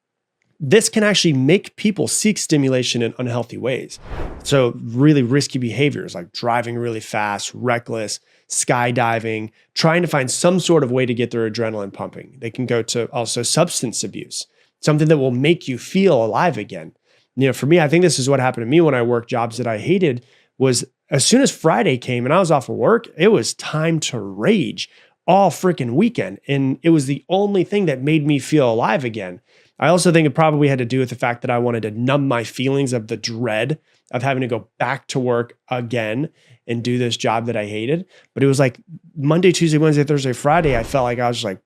this can actually make people seek stimulation in unhealthy ways. So really risky behaviors like driving really fast, reckless, skydiving, trying to find some sort of way to get their adrenaline pumping. They can go to also substance abuse, something that will make you feel alive again. For me, I think this is what happened to me when I worked jobs that I hated. Was as soon as Friday came and I was off of work, it was time to rage all freaking weekend. And it was the only thing that made me feel alive again. I also think it probably had to do with the fact that I wanted to numb my feelings of the dread of having to go back to work again and do this job that I hated. But it was like Monday, Tuesday, Wednesday, Thursday, Friday, I felt like I was just like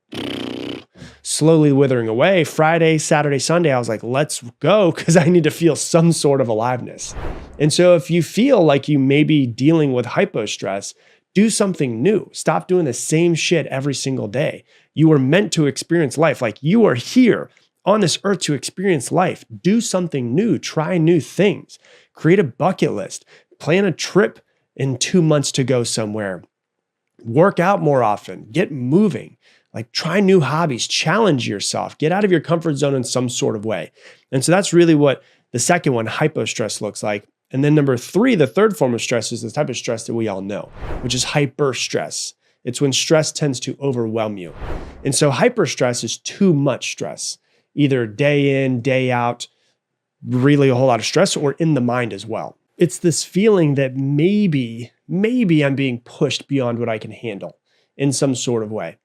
slowly withering away. Friday, Saturday, Sunday, I was like, let's go, because I need to feel some sort of aliveness. And so if you feel like you may be dealing with hypostress, do something new. Stop doing the same shit every single day. You were meant to experience life. Like, you are here on this earth to experience life. Do something new. Try new things. Create a bucket list. Plan a trip in 2 months to go somewhere. Work out more often. Get moving. Like, try new hobbies. Challenge yourself. Get out of your comfort zone in some sort of way. And so that's really what the second one, hypostress, looks like. And then number 3, the third form of stress, is the type of stress that we all know, which is hyperstress. It's when stress tends to overwhelm you. And so hyperstress is too much stress, either day in, day out, really a whole lot of stress, or in the mind as well. It's this feeling that maybe I'm being pushed beyond what I can handle in some sort of way.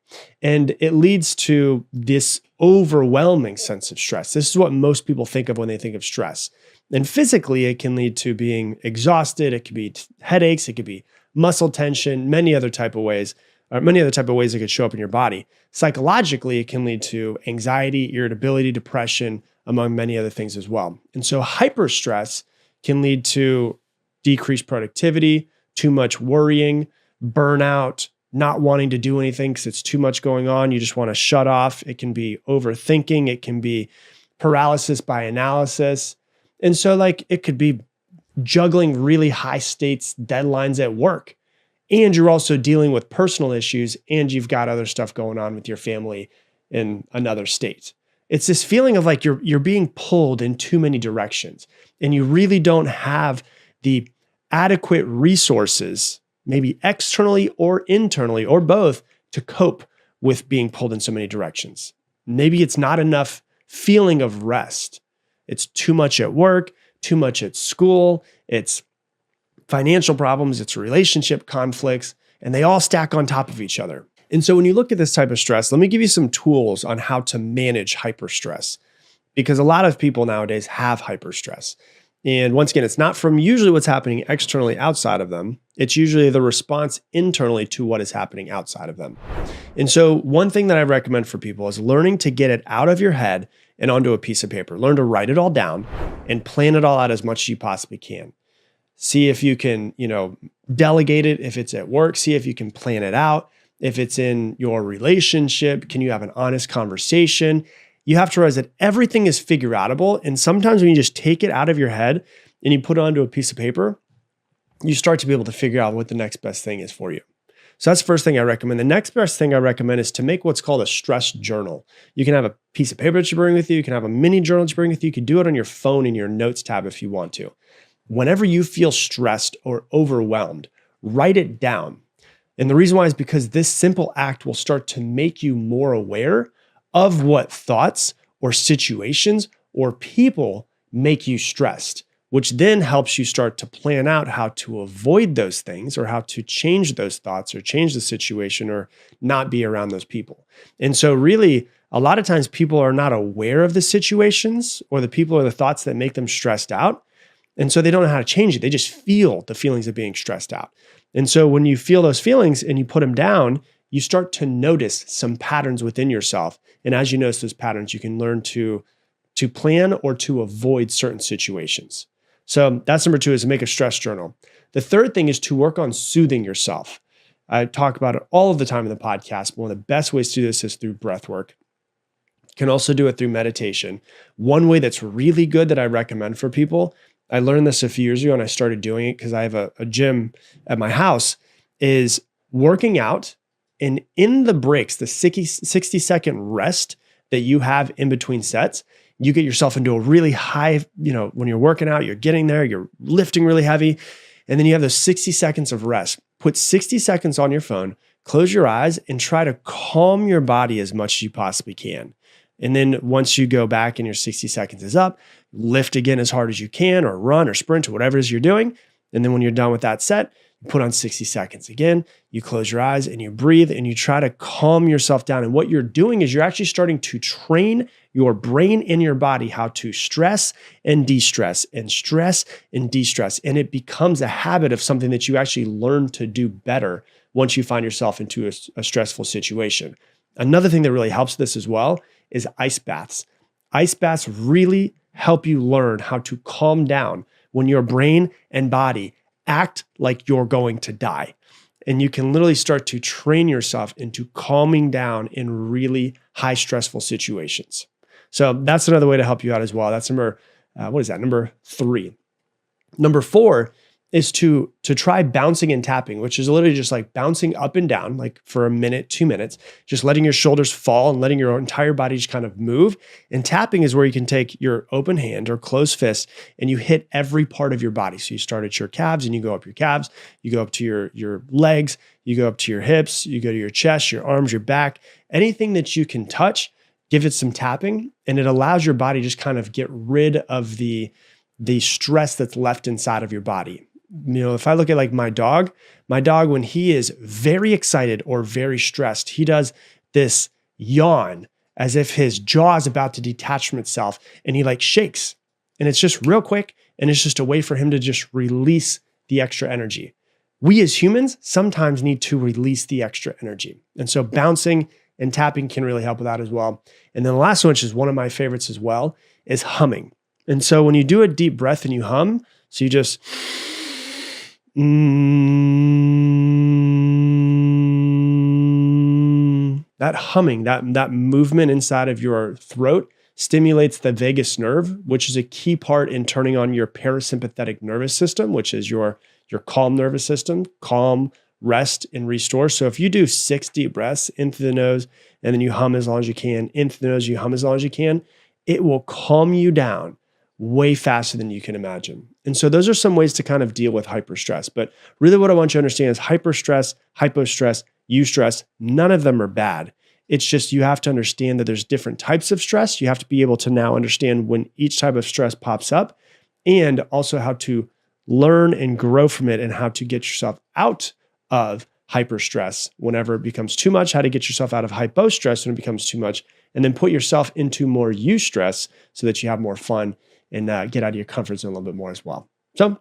And it leads to this overwhelming sense of stress. This is what most people think of when they think of stress. And physically, it can lead to being exhausted. It could be headaches. It could be muscle tension, many other type of ways it could show up in your body. Psychologically, it can lead to anxiety, irritability, depression, among many other things as well. And so hyperstress can lead to decreased productivity, too much worrying, burnout, not wanting to do anything because it's too much going on. You just want to shut off. It can be overthinking. It can be paralysis by analysis. And so it could be juggling really high stakes deadlines at work. And you're also dealing with personal issues, and you've got other stuff going on with your family in another state. It's this feeling of like you're being pulled in too many directions, and you really don't have the adequate resources, maybe externally or internally or both, to cope with being pulled in so many directions. Maybe it's not enough feeling of rest. It's too much at work, too much at school, it's financial problems, it's relationship conflicts, and they all stack on top of each other. And so when you look at this type of stress, let me give you some tools on how to manage hyperstress, because a lot of people nowadays have hyperstress. And once again, it's not from usually what's happening externally outside of them. It's usually the response internally to what is happening outside of them. And so one thing that I recommend for people is learning to get it out of your head and onto a piece of paper. Learn to write it all down and plan it all out as much as you possibly can. See if you can, delegate it if it's at work. See if you can plan it out. If it's in your relationship, can you have an honest conversation? You have to realize that everything is figure outable. And sometimes when you just take it out of your head and you put it onto a piece of paper, you start to be able to figure out what the next best thing is for you. So that's the first thing I recommend. The next best thing I recommend is to make what's called a stress journal. You can have a piece of paper that you bring with you. You can have a mini journal that you bring with you. You can do it on your phone in your notes tab if you want to. whenever you feel stressed or overwhelmed, write it down. And the reason why is because this simple act will start to make you more aware of what thoughts or situations or people make you stressed, which then helps you start to plan out how to avoid those things or how to change those thoughts or change the situation or not be around those people. And so really, a lot of times people are not aware of the situations or the people or the thoughts that make them stressed out. And so they don't know how to change it. They just feel the feelings of being stressed out. And so when you feel those feelings and you put them down, you start to notice some patterns within yourself. And as you notice those patterns, you can learn to plan or to avoid certain situations. So that's number 2, is to make a stress journal. The third thing is to work on soothing yourself. I talk about it all of the time in the podcast, but one of the best ways to do this is through breath work. You can also do it through meditation. One way that's really good that I recommend for people, I learned this a few years ago and I started doing it because I have a gym at my house, is working out, and in the breaks, the 60-second rest that you have in between sets, you get yourself into a really high, when you're working out, you're getting there, you're lifting really heavy, and then you have those 60 seconds of rest. Put 60 seconds on your phone, close your eyes, and try to calm your body as much as you possibly can. And then once you go back and your 60 seconds is up, lift again as hard as you can, or run or sprint or whatever it is you're doing. And then when you're done with that set, you put on 60 seconds again, you close your eyes and you breathe and you try to calm yourself down. And what you're doing is you're actually starting to train your brain and your body how to stress and de-stress and stress and de-stress. And it becomes a habit of something that you actually learn to do better once you find yourself into a stressful situation. Another thing that really helps this as well is ice baths. Ice baths really help you learn how to calm down when your brain and body act like you're going to die. And you can literally start to train yourself into calming down in really high stressful situations. So that's another way to help you out as well. That's number 3. Number 4 is to try bouncing and tapping, which is literally just like bouncing up and down, like for a minute, 2 minutes, just letting your shoulders fall and letting your entire body just kind of move. And tapping is where you can take your open hand or closed fist and you hit every part of your body. So you start at your calves and you go up your calves, you go up to your legs, you go up to your hips, you go to your chest, your arms, your back, anything that you can touch, give it some tapping, and it allows your body just kind of get rid of the stress that's left inside of your body. If I look at like my dog, when he is very excited or very stressed, he does this yawn as if his jaw is about to detach from itself and he like shakes. And it's just real quick. And it's just a way for him to just release the extra energy. We as humans sometimes need to release the extra energy. And so bouncing and tapping can really help with that as well. And then the last one, which is one of my favorites as well, is humming. And so when you do a deep breath and you hum, so you just that humming, that movement inside of your throat stimulates the vagus nerve, which is a key part in turning on your parasympathetic nervous system, which is your calm nervous system, calm, rest, and restore. So if you do 6 deep breaths into the nose and then you hum as long as you can, into the nose, you hum as long as you can, it will calm you down way faster than you can imagine. And so those are some ways to kind of deal with hyperstress. But really what I want you to understand is hyperstress, hypostress, eustress, none of them are bad. It's just you have to understand that there's different types of stress. You have to be able to now understand when each type of stress pops up and also how to learn and grow from it and how to get yourself out of hyperstress whenever it becomes too much, how to get yourself out of hypostress when it becomes too much, and then put yourself into more eustress so that you have more fun and get out of your comfort zone a little bit more as well. So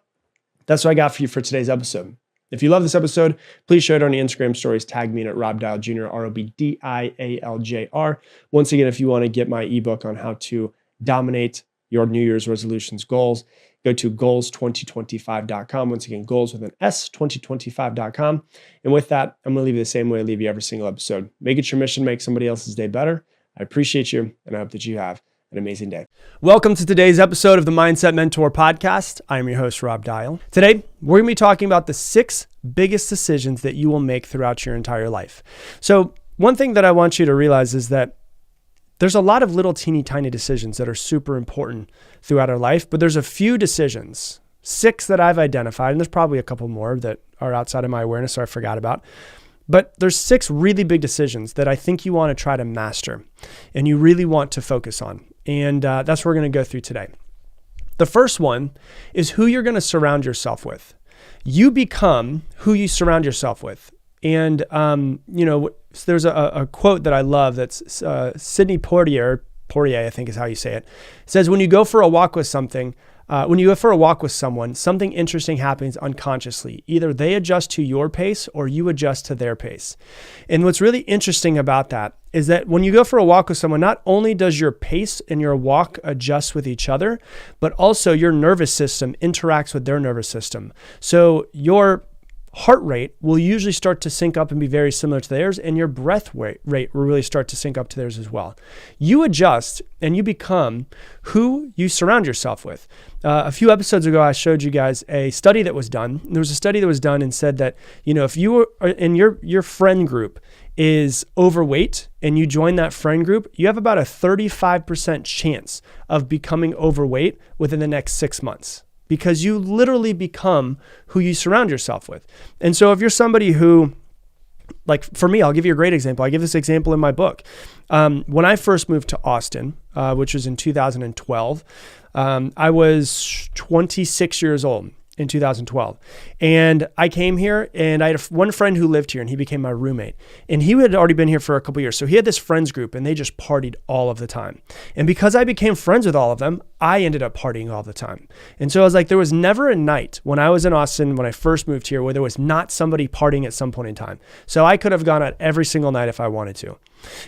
that's what I got for you for today's episode. If you love this episode, please share it on your Instagram stories. Tag me at Rob Dial Jr., ROBDIALJR. Once again, if you want to get my ebook on how to dominate your New Year's resolutions goals, go to goals2025.com. Once again, goals with an S, 2025.com. And with that, I'm going to leave you the same way I leave you every single episode. Make it your mission to make somebody else's day better. I appreciate you, and I hope that you have an amazing day. Welcome to today's episode of the Mindset Mentor Podcast. I am your host, Rob Dial. Today, we're going to be talking about the 6 biggest decisions that you will make throughout your entire life. So one thing that I want you to realize is that there's a lot of little teeny tiny decisions that are super important throughout our life, but there's a few decisions, 6 that I've identified, and there's probably a couple more that are outside of my awareness, so I forgot about. But there's 6 really big decisions that I think you want to try to master and you really want to focus on. And that's what we're going to go through today. The first one is who you're going to surround yourself with. You become who you surround yourself with. And, there's a quote that I love that's Sidney Poitier, I think is how you say it. It says, when you go for a walk with someone, something interesting happens unconsciously. Either they adjust to your pace or you adjust to their pace. And what's really interesting about that is that when you go for a walk with someone, not only does your pace and your walk adjust with each other, but also your nervous system interacts with their nervous system. So your heart rate will usually start to sync up and be very similar to theirs, and your breath rate will really start to sync up to theirs as well. You adjust and you become who you surround yourself with. A few episodes ago, I showed you guys a study that was done. There was a study that was done and said that, if you are in your friend group is overweight and you join that friend group, you have about a 35% chance of becoming overweight within the next 6 months. Because you literally become who you surround yourself with. And so if you're somebody who, like for me, I'll give you a great example. I give this example in my book. When I first moved to Austin, which was in 2012, I was 26 years old in 2012. And I came here and I had one friend who lived here and he became my roommate. And he had already been here for a couple years. So he had this friends group and they just partied all of the time. And because I became friends with all of them, I ended up partying all the time. And so I was like, there was never a night when I was in Austin, when I first moved here, where there was not somebody partying at some point in time. So I could have gone out every single night if I wanted to.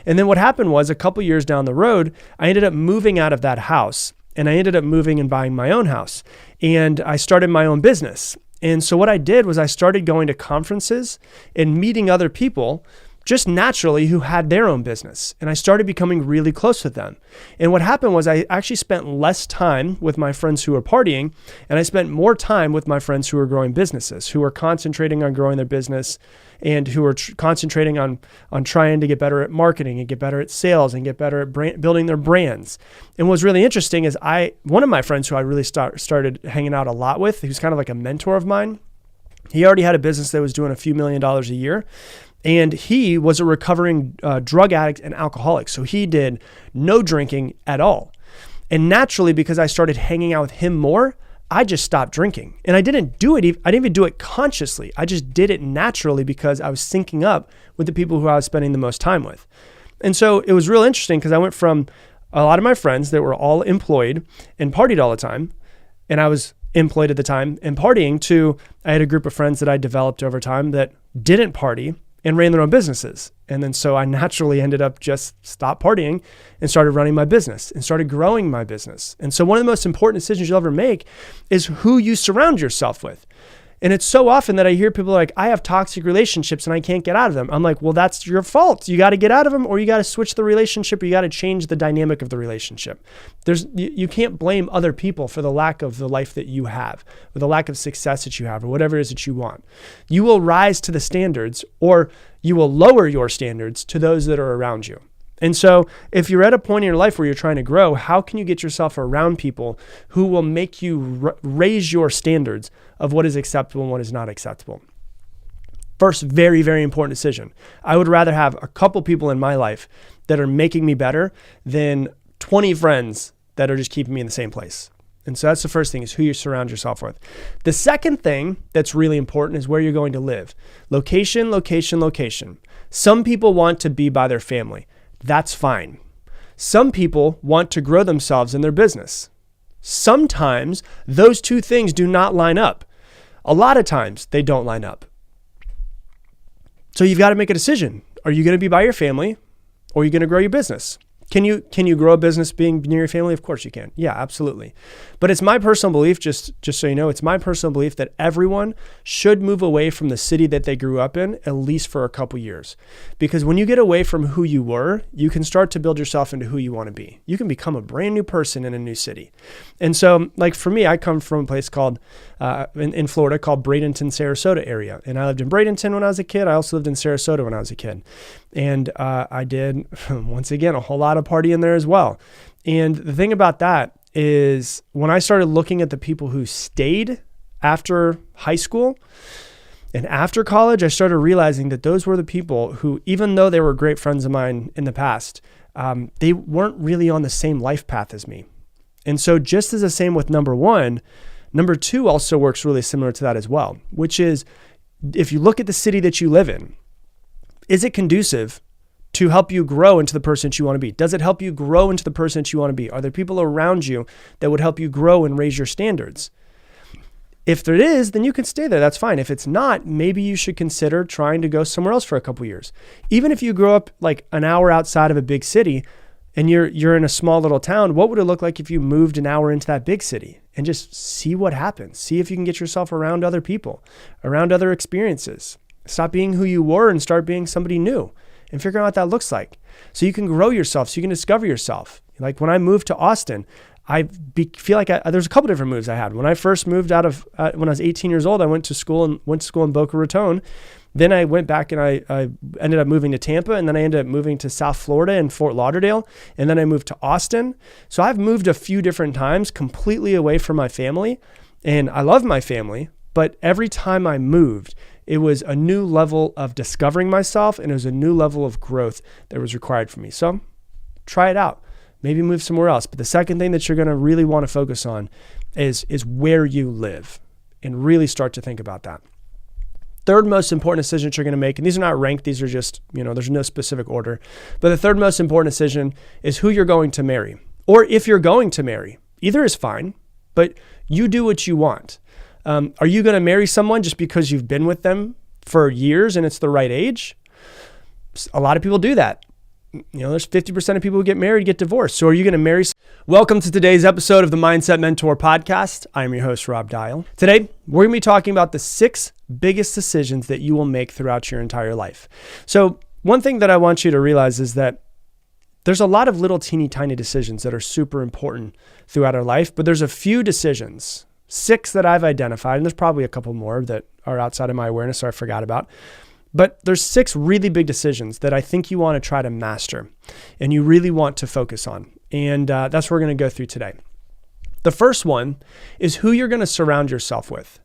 And then what happened was a couple years down the road, I ended up moving out of that house. And I ended up moving and buying my own house. And I started my own business. And so what I did was I started going to conferences and meeting other people just naturally who had their own business. And I started becoming really close with them. And what happened was I actually spent less time with my friends who were partying, and I spent more time with my friends who were growing businesses, who were concentrating on growing their business and who were concentrating on trying to get better at marketing and get better at sales and get better at building their brands. And what's really interesting is one of my friends who I really started hanging out a lot with, who's kind of like a mentor of mine, he already had a business that was doing a few $1 million a year. And he was a recovering drug addict and alcoholic. So he did no drinking at all. And naturally, because I started hanging out with him more, I just stopped drinking. And I didn't even do it consciously. I just did it naturally because I was syncing up with the people who I was spending the most time with. And so it was real interesting because I went from a lot of my friends that were all employed and partied all the time, and I was employed at the time and partying, to I had a group of friends that I developed over time that didn't party and ran their own businesses. And then so I naturally ended up just stopped partying and started running my business and started growing my business. And so one of the most important decisions you'll ever make is who you surround yourself with. And it's so often that I hear people like, I have toxic relationships and I can't get out of them. I'm like, well, that's your fault. You got to get out of them, or you got to switch the relationship, or you got to change the dynamic of the relationship. You can't blame other people for the lack of the life that you have, or the lack of success that you have, or whatever it is that you want. You will rise to the standards, or you will lower your standards to those that are around you. And so if you're at a point in your life where you're trying to grow, how can you get yourself around people who will make you raise your standards of what is acceptable and what is not acceptable? First, very, very important decision. I would rather have a couple people in my life that are making me better than 20 friends that are just keeping me in the same place. And so that's the first thing, is who you surround yourself with. The second thing that's really important is where you're going to live. Location, location, location. Some people want to be by their family. That's fine. Some people want to grow themselves in their business. Sometimes those two things do not line up. A lot of times they don't line up. So you've got to make a decision. Are you going to be by your family, or are you going to grow your business? Can you grow a business being near your family? Of course you can. Yeah, absolutely. But it's my personal belief, just so you know, it's my personal belief that everyone should move away from the city that they grew up in, at least for a couple years. Because when you get away from who you were, you can start to build yourself into who you want to be. You can become a brand new person in a new city. And so, like for me, I come from a place called, in Florida, called Bradenton, Sarasota area. And I lived in Bradenton when I was a kid. I also lived in Sarasota when I was a kid. And I did, once again, a whole lot of partying there as well. And the thing about that is, when I started looking at the people who stayed after high school and after college, I started realizing that those were the people who, even though they were great friends of mine in the past, they weren't really on the same life path as me. And so just as the same with number one, number two also works really similar to that as well, which is if you look at the city that you live in, is it conducive to help you grow into the person that you want to be? Does it help you grow into the person that you want to be? Are there people around you that would help you grow and raise your standards? If there is, then you can stay there. That's fine. If it's not, maybe you should consider trying to go somewhere else for a couple years. Even if you grow up like an hour outside of a big city and you're in a small little town, what would it look like if you moved an hour into that big city and just see what happens? See if you can get yourself around other people, around other experiences. Stop being who you were and start being somebody new and figure out what that looks like. So you can grow yourself, so you can discover yourself. Like when I moved to Austin, feel like there's a couple different moves I had. When I first moved out of, when I was 18 years old, I went to school in Boca Raton. Then I went back and I ended up moving to Tampa, and then I ended up moving to South Florida and Fort Lauderdale. And then I moved to Austin. So I've moved a few different times completely away from my family, and I love my family, but every time I moved, it was a new level of discovering myself, and it was a new level of growth that was required for me. So try it out. Maybe move somewhere else. But the second thing that you're going to really want to focus on is where you live, and really start to think about that. Third most important decision that you're going to make, and these are not ranked, these are just, there's no specific order. But the third most important decision is who you're going to marry, or if you're going to marry. Either is fine, but you do what you want. Are you going to marry someone just because you've been with them for years and it's the right age? A lot of people do that. There's 50% of people who get married get divorced. So are you going to marry? Welcome to today's episode of the Mindset Mentor Podcast. I'm your host, Rob Dial. Today, we're going to be talking about the 6 biggest decisions that you will make throughout your entire life. So one thing that I want you to realize is that there's a lot of little teeny tiny decisions that are super important throughout our life, but there's a few decisions, 6 that I've identified, and there's probably a couple more that are outside of my awareness or I forgot about. But there's 6 really big decisions that I think you want to try to master and you really want to focus on. And that's what we're going to go through today. The first one is who you're going to surround yourself with.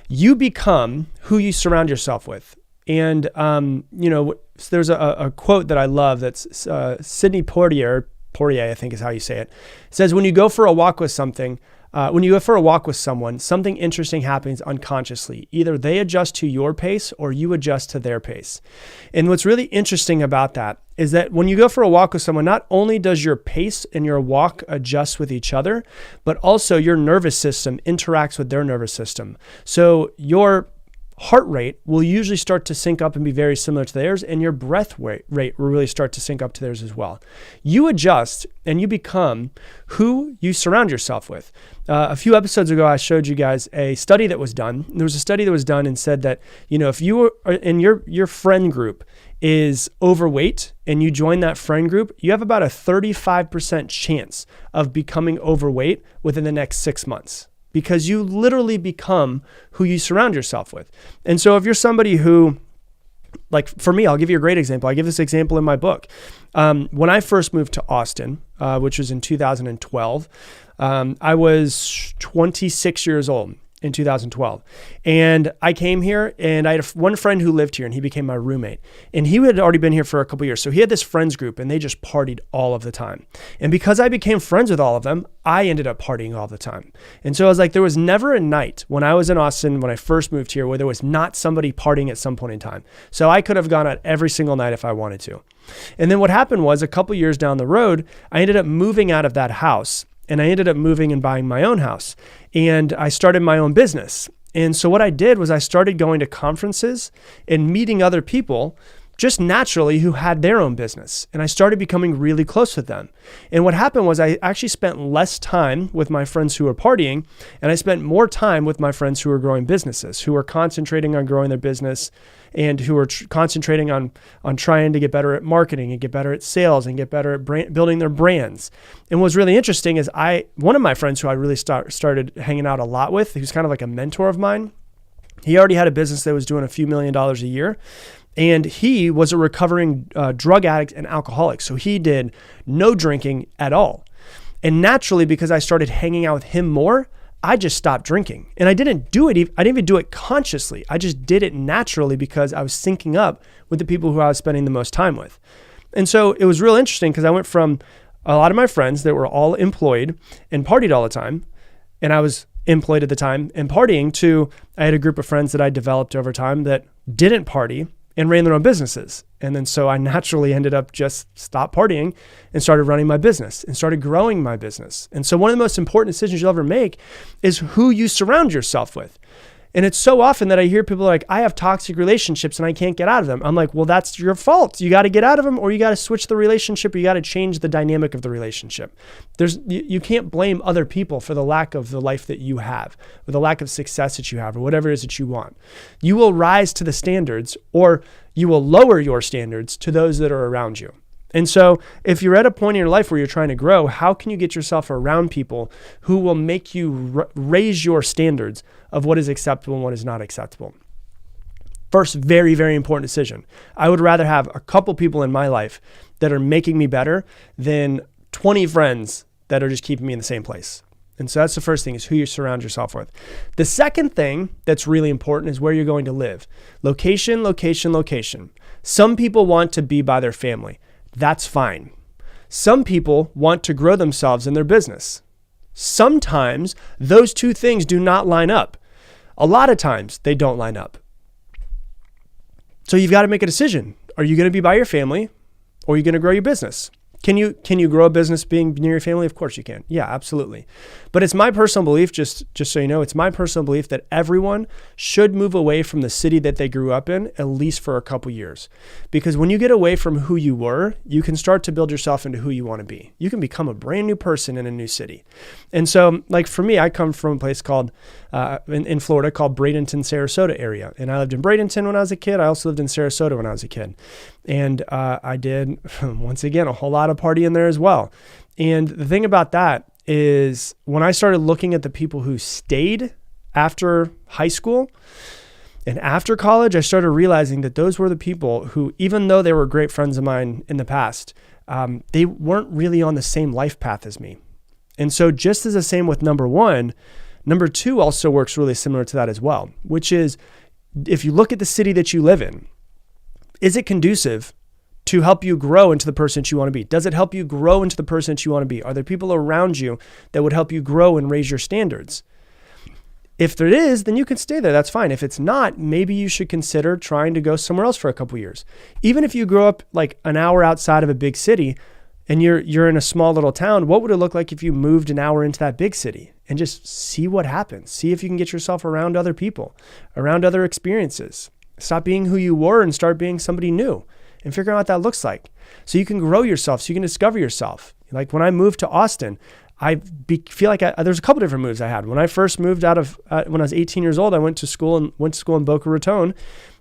You become who you surround yourself with. And, there's a quote that I love that's Sidney Poitier, I think is how you say it. It says, when you go for a walk with someone, something interesting happens unconsciously. Either they adjust to your pace or you adjust to their pace. And what's really interesting about that is that when you go for a walk with someone, not only does your pace and your walk adjust with each other, but also your nervous system interacts with their nervous system. So your heart rate will usually start to sync up and be very similar to theirs, and your breath rate will really start to sync up to theirs as well. You adjust and you become who you surround yourself with. A few episodes ago, I showed you guys a study that was done. There was a study that was done and said that, if you are in your friend group is overweight and you join that friend group, you have about a 35% chance of becoming overweight within the next 6 months. Because you literally become who you surround yourself with. And so if you're somebody who, like for me, I'll give you a great example. I give this example in my book. When I first moved to Austin, which was in 2012, I was 26 years old in 2012. And I came here and I had one friend who lived here and he became my roommate. And he had already been here for a couple years. So he had this friends group and they just partied all of the time. And because I became friends with all of them, I ended up partying all the time. And so I was like, there was never a night when I was in Austin, when I first moved here, where there was not somebody partying at some point in time. So I could have gone out every single night if I wanted to. And then what happened was a couple years down the road, I ended up moving out of that house. And I ended up moving and buying my own house. And I started my own business. And so what I did was I started going to conferences and meeting other people just naturally who had their own business. And I started becoming really close with them. And what happened was I actually spent less time with my friends who were partying, and I spent more time with my friends who were growing businesses, who were concentrating on growing their business and who were concentrating on trying to get better at marketing and get better at sales and get better at building their brands. And what's really interesting is one of my friends who I really started hanging out a lot with, who's kind of like a mentor of mine, he already had a business that was doing a few $1 million a year. And he was a recovering drug addict and alcoholic. So he did no drinking at all. And naturally, because I started hanging out with him more, I just stopped drinking. And I didn't do it. I didn't even do it consciously. I just did it naturally because I was syncing up with the people who I was spending the most time with. And so it was real interesting because I went from a lot of my friends that were all employed and partied all the time, and I was employed at the time and partying, to I had a group of friends that I developed over time that didn't party and ran their own businesses. And then so I naturally ended up just stopped partying and started running my business and started growing my business. And so one of the most important decisions you'll ever make is who you surround yourself with. And it's so often that I hear people like, I have toxic relationships and I can't get out of them. I'm like, well, that's your fault. You got to get out of them, or you got to switch the relationship, or you got to change the dynamic of the relationship. You can't blame other people for the lack of the life that you have, or the lack of success that you have, or whatever it is that you want. You will rise to the standards, or you will lower your standards to those that are around you. And so if you're at a point in your life where you're trying to grow, how can you get yourself around people who will make you raise your standards of what is acceptable and what is not acceptable? First, very, very important decision. I would rather have a couple people in my life that are making me better than 20 friends that are just keeping me in the same place. And so that's the first thing, is who you surround yourself with. The second thing that's really important is where you're going to live. Location, location, location. Some people want to be by their family. That's fine. Some people want to grow themselves in their business. Sometimes those two things do not line up. A lot of times they don't line up. So you've got to make a decision. Are you going to be by your family, or are you going to grow your business? Can you grow a business being near your family? Of course you can. Yeah, absolutely. But it's my personal belief, just so you know, it's my personal belief that everyone should move away from the city that they grew up in, at least for a couple years. Because when you get away from who you were, you can start to build yourself into who you want to be. You can become a brand new person in a new city. And so, like for me, I come from a place called, in Florida, called Bradenton, Sarasota area. And I lived in Bradenton when I was a kid. I also lived in Sarasota when I was a kid. And I did, once again, a whole lot of party in there as well. And the thing about that is, when I started looking at the people who stayed after high school and after college, I started realizing that those were the people who, even though they were great friends of mine in the past, they weren't really on the same life path as me. And so just as the same with number one, number two also works really similar to that as well, which is, if you look at the city that you live in, is it conducive to help you grow into the person that you want to be? Does it help you grow into the person that you want to be? Are there people around you that would help you grow and raise your standards? If there is, then you can stay there. That's fine. If it's not, maybe you should consider trying to go somewhere else for a couple years. Even if you grow up like an hour outside of a big city and you're in a small little town, what would it look like if you moved an hour into that big city and just see what happens? See if you can get yourself around other people, around other experiences. Stop being who you were and start being somebody new, and figure out what that looks like. So you can grow yourself, so you can discover yourself. Like when I moved to Austin, feel like there's a couple different moves I had. When I first moved out of, when I was 18 years old, I went to school in Boca Raton.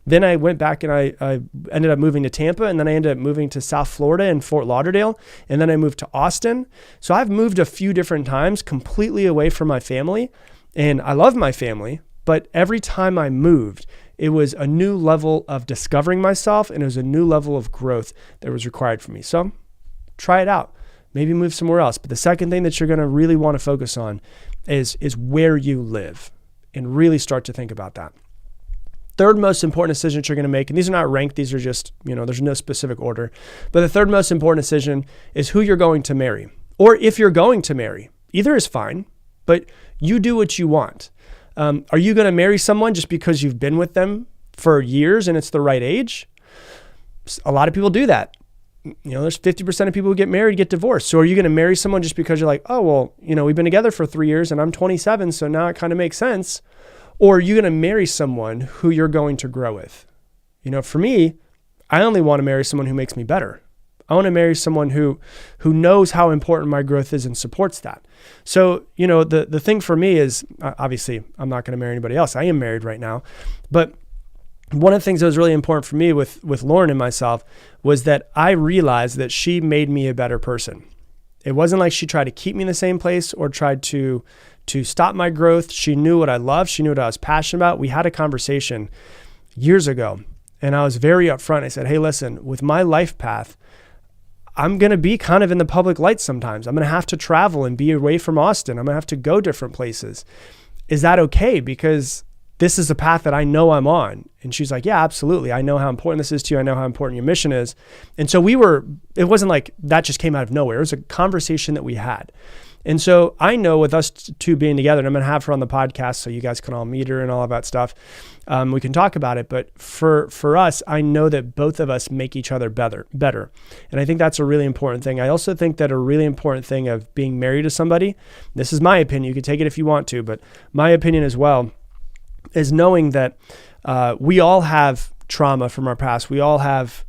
Then I went back and I ended up moving to Tampa, and then I ended up moving to South Florida and Fort Lauderdale. And then I moved to Austin. So I've moved a few different times completely away from my family, and I love my family, but every time I moved, it was a new level of discovering myself, and it was a new level of growth that was required for me. So try it out. Maybe move somewhere else. But the second thing that you're going to really want to focus on is where you live, and really start to think about that. Third most important decision that you're going to make, and these are not ranked, these are just, there's no specific order. But the third most important decision is who you're going to marry, or if you're going to marry. Either is fine, but you do what you want. Are you going to marry someone just because you've been with them for years and it's the right age? A lot of people do that. There's 50% of people who get married get divorced. So are you going to marry someone just because you're like, oh, well, we've been together for 3 years and I'm 27, so now it kind of makes sense? Or are you going to marry someone who you're going to grow with? For me, I only want to marry someone who makes me better. I want to marry someone who knows how important my growth is and supports that. So, the thing for me is, obviously, I'm not going to marry anybody else. I am married right now. But one of the things that was really important for me with Lauren and myself was that I realized that she made me a better person. It wasn't like she tried to keep me in the same place or tried to stop my growth. She knew what I loved. She knew what I was passionate about. We had a conversation years ago, and I was very upfront. I said, hey, listen, with my life path, I'm going to be kind of in the public light sometimes. I'm going to have to travel and be away from Austin. I'm going to have to go different places. Is that okay? Because this is the path that I know I'm on. And she's like, yeah, absolutely. I know how important this is to you. I know how important your mission is. And so it wasn't like that just came out of nowhere. It was a conversation that we had. And so I know with us two being together, and I'm going to have her on the podcast so you guys can all meet her and all of that stuff. We can talk about it. But for us, I know that both of us make each other better. And I think that's a really important thing. I also think that a really important thing of being married to somebody, this is my opinion, you can take it if you want to, but my opinion as well, is knowing that we all have trauma from our past. We all have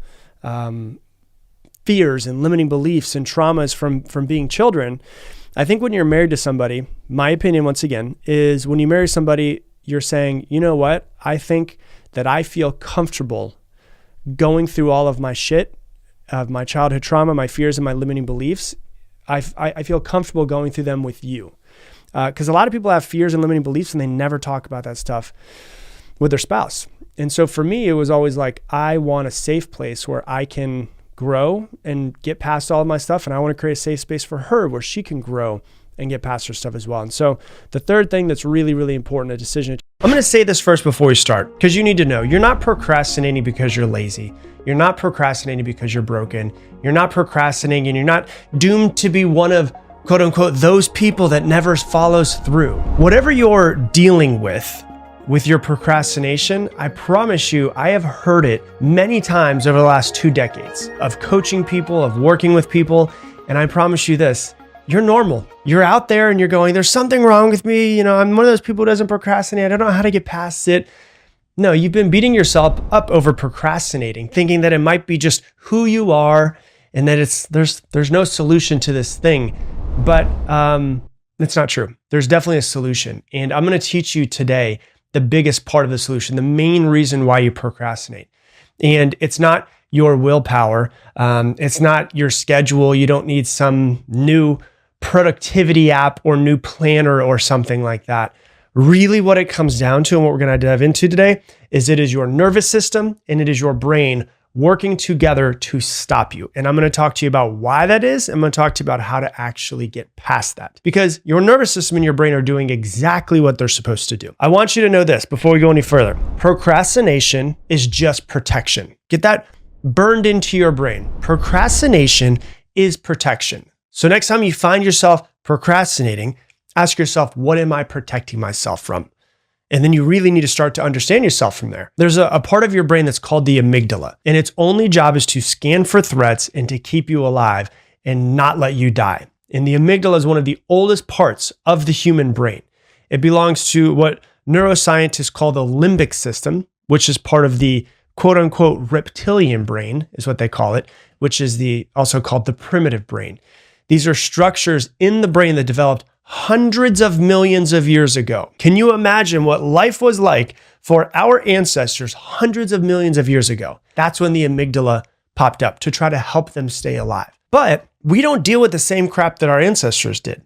fears and limiting beliefs and traumas from being children. I think when you're married to somebody, my opinion, once again, is when you marry somebody, you're saying, you know what? I think that I feel comfortable going through all of my shit, of my childhood trauma, my fears and my limiting beliefs. I feel comfortable going through them with you. Because a lot of people have fears and limiting beliefs and they never talk about that stuff with their spouse. And so for me, it was always like, I want a safe place where I can grow and get past all of my stuff. And I want to create a safe space for her where she can grow and get past her stuff as well. And so the third thing that's really, really important, a decision. I'm going to say this first before we start, because you need to know you're not procrastinating because you're lazy. You're not procrastinating because you're broken. You're not procrastinating and you're not doomed to be one of, quote unquote, those people that never follows through. Whatever you're dealing with your procrastination, I promise you, I have heard it many times over the last 2 decades of coaching people, of working with people. And I promise you this, you're normal. You're out there and you're going, there's something wrong with me. I'm one of those people who doesn't procrastinate. I don't know how to get past it. No, you've been beating yourself up over procrastinating, thinking that it might be just who you are and that there's no solution to this thing. But it's not true. There's definitely a solution. And I'm going to teach you today the biggest part of the solution, the main reason why you procrastinate. And it's not your willpower. It's not your schedule. You don't need some new productivity app or new planner or something like that. Really what it comes down to, and what we're going to dive into today, is it is your nervous system and it is your brain working together to stop you. And I'm going to talk to you about why that is. I'm going to talk to you about how to actually get past that, because your nervous system and your brain are doing exactly what they're supposed to do. I want you to know this before we go any further. Procrastination is just protection. Get that burned into your brain. Procrastination is protection. So next time you find yourself procrastinating, ask yourself, what am I protecting myself from? And then you really need to start to understand yourself from there. There's a part of your brain that's called the amygdala, and its only job is to scan for threats and to keep you alive and not let you die. And the amygdala is one of the oldest parts of the human brain. It belongs to what neuroscientists call the limbic system, which is part of the quote unquote reptilian brain, is what they call it, which is also called the primitive brain. These are structures in the brain that developed hundreds of millions of years ago. Can you imagine what life was like for our ancestors hundreds of millions of years ago? That's when the amygdala popped up to try to help them stay alive. But we don't deal with the same crap that our ancestors did.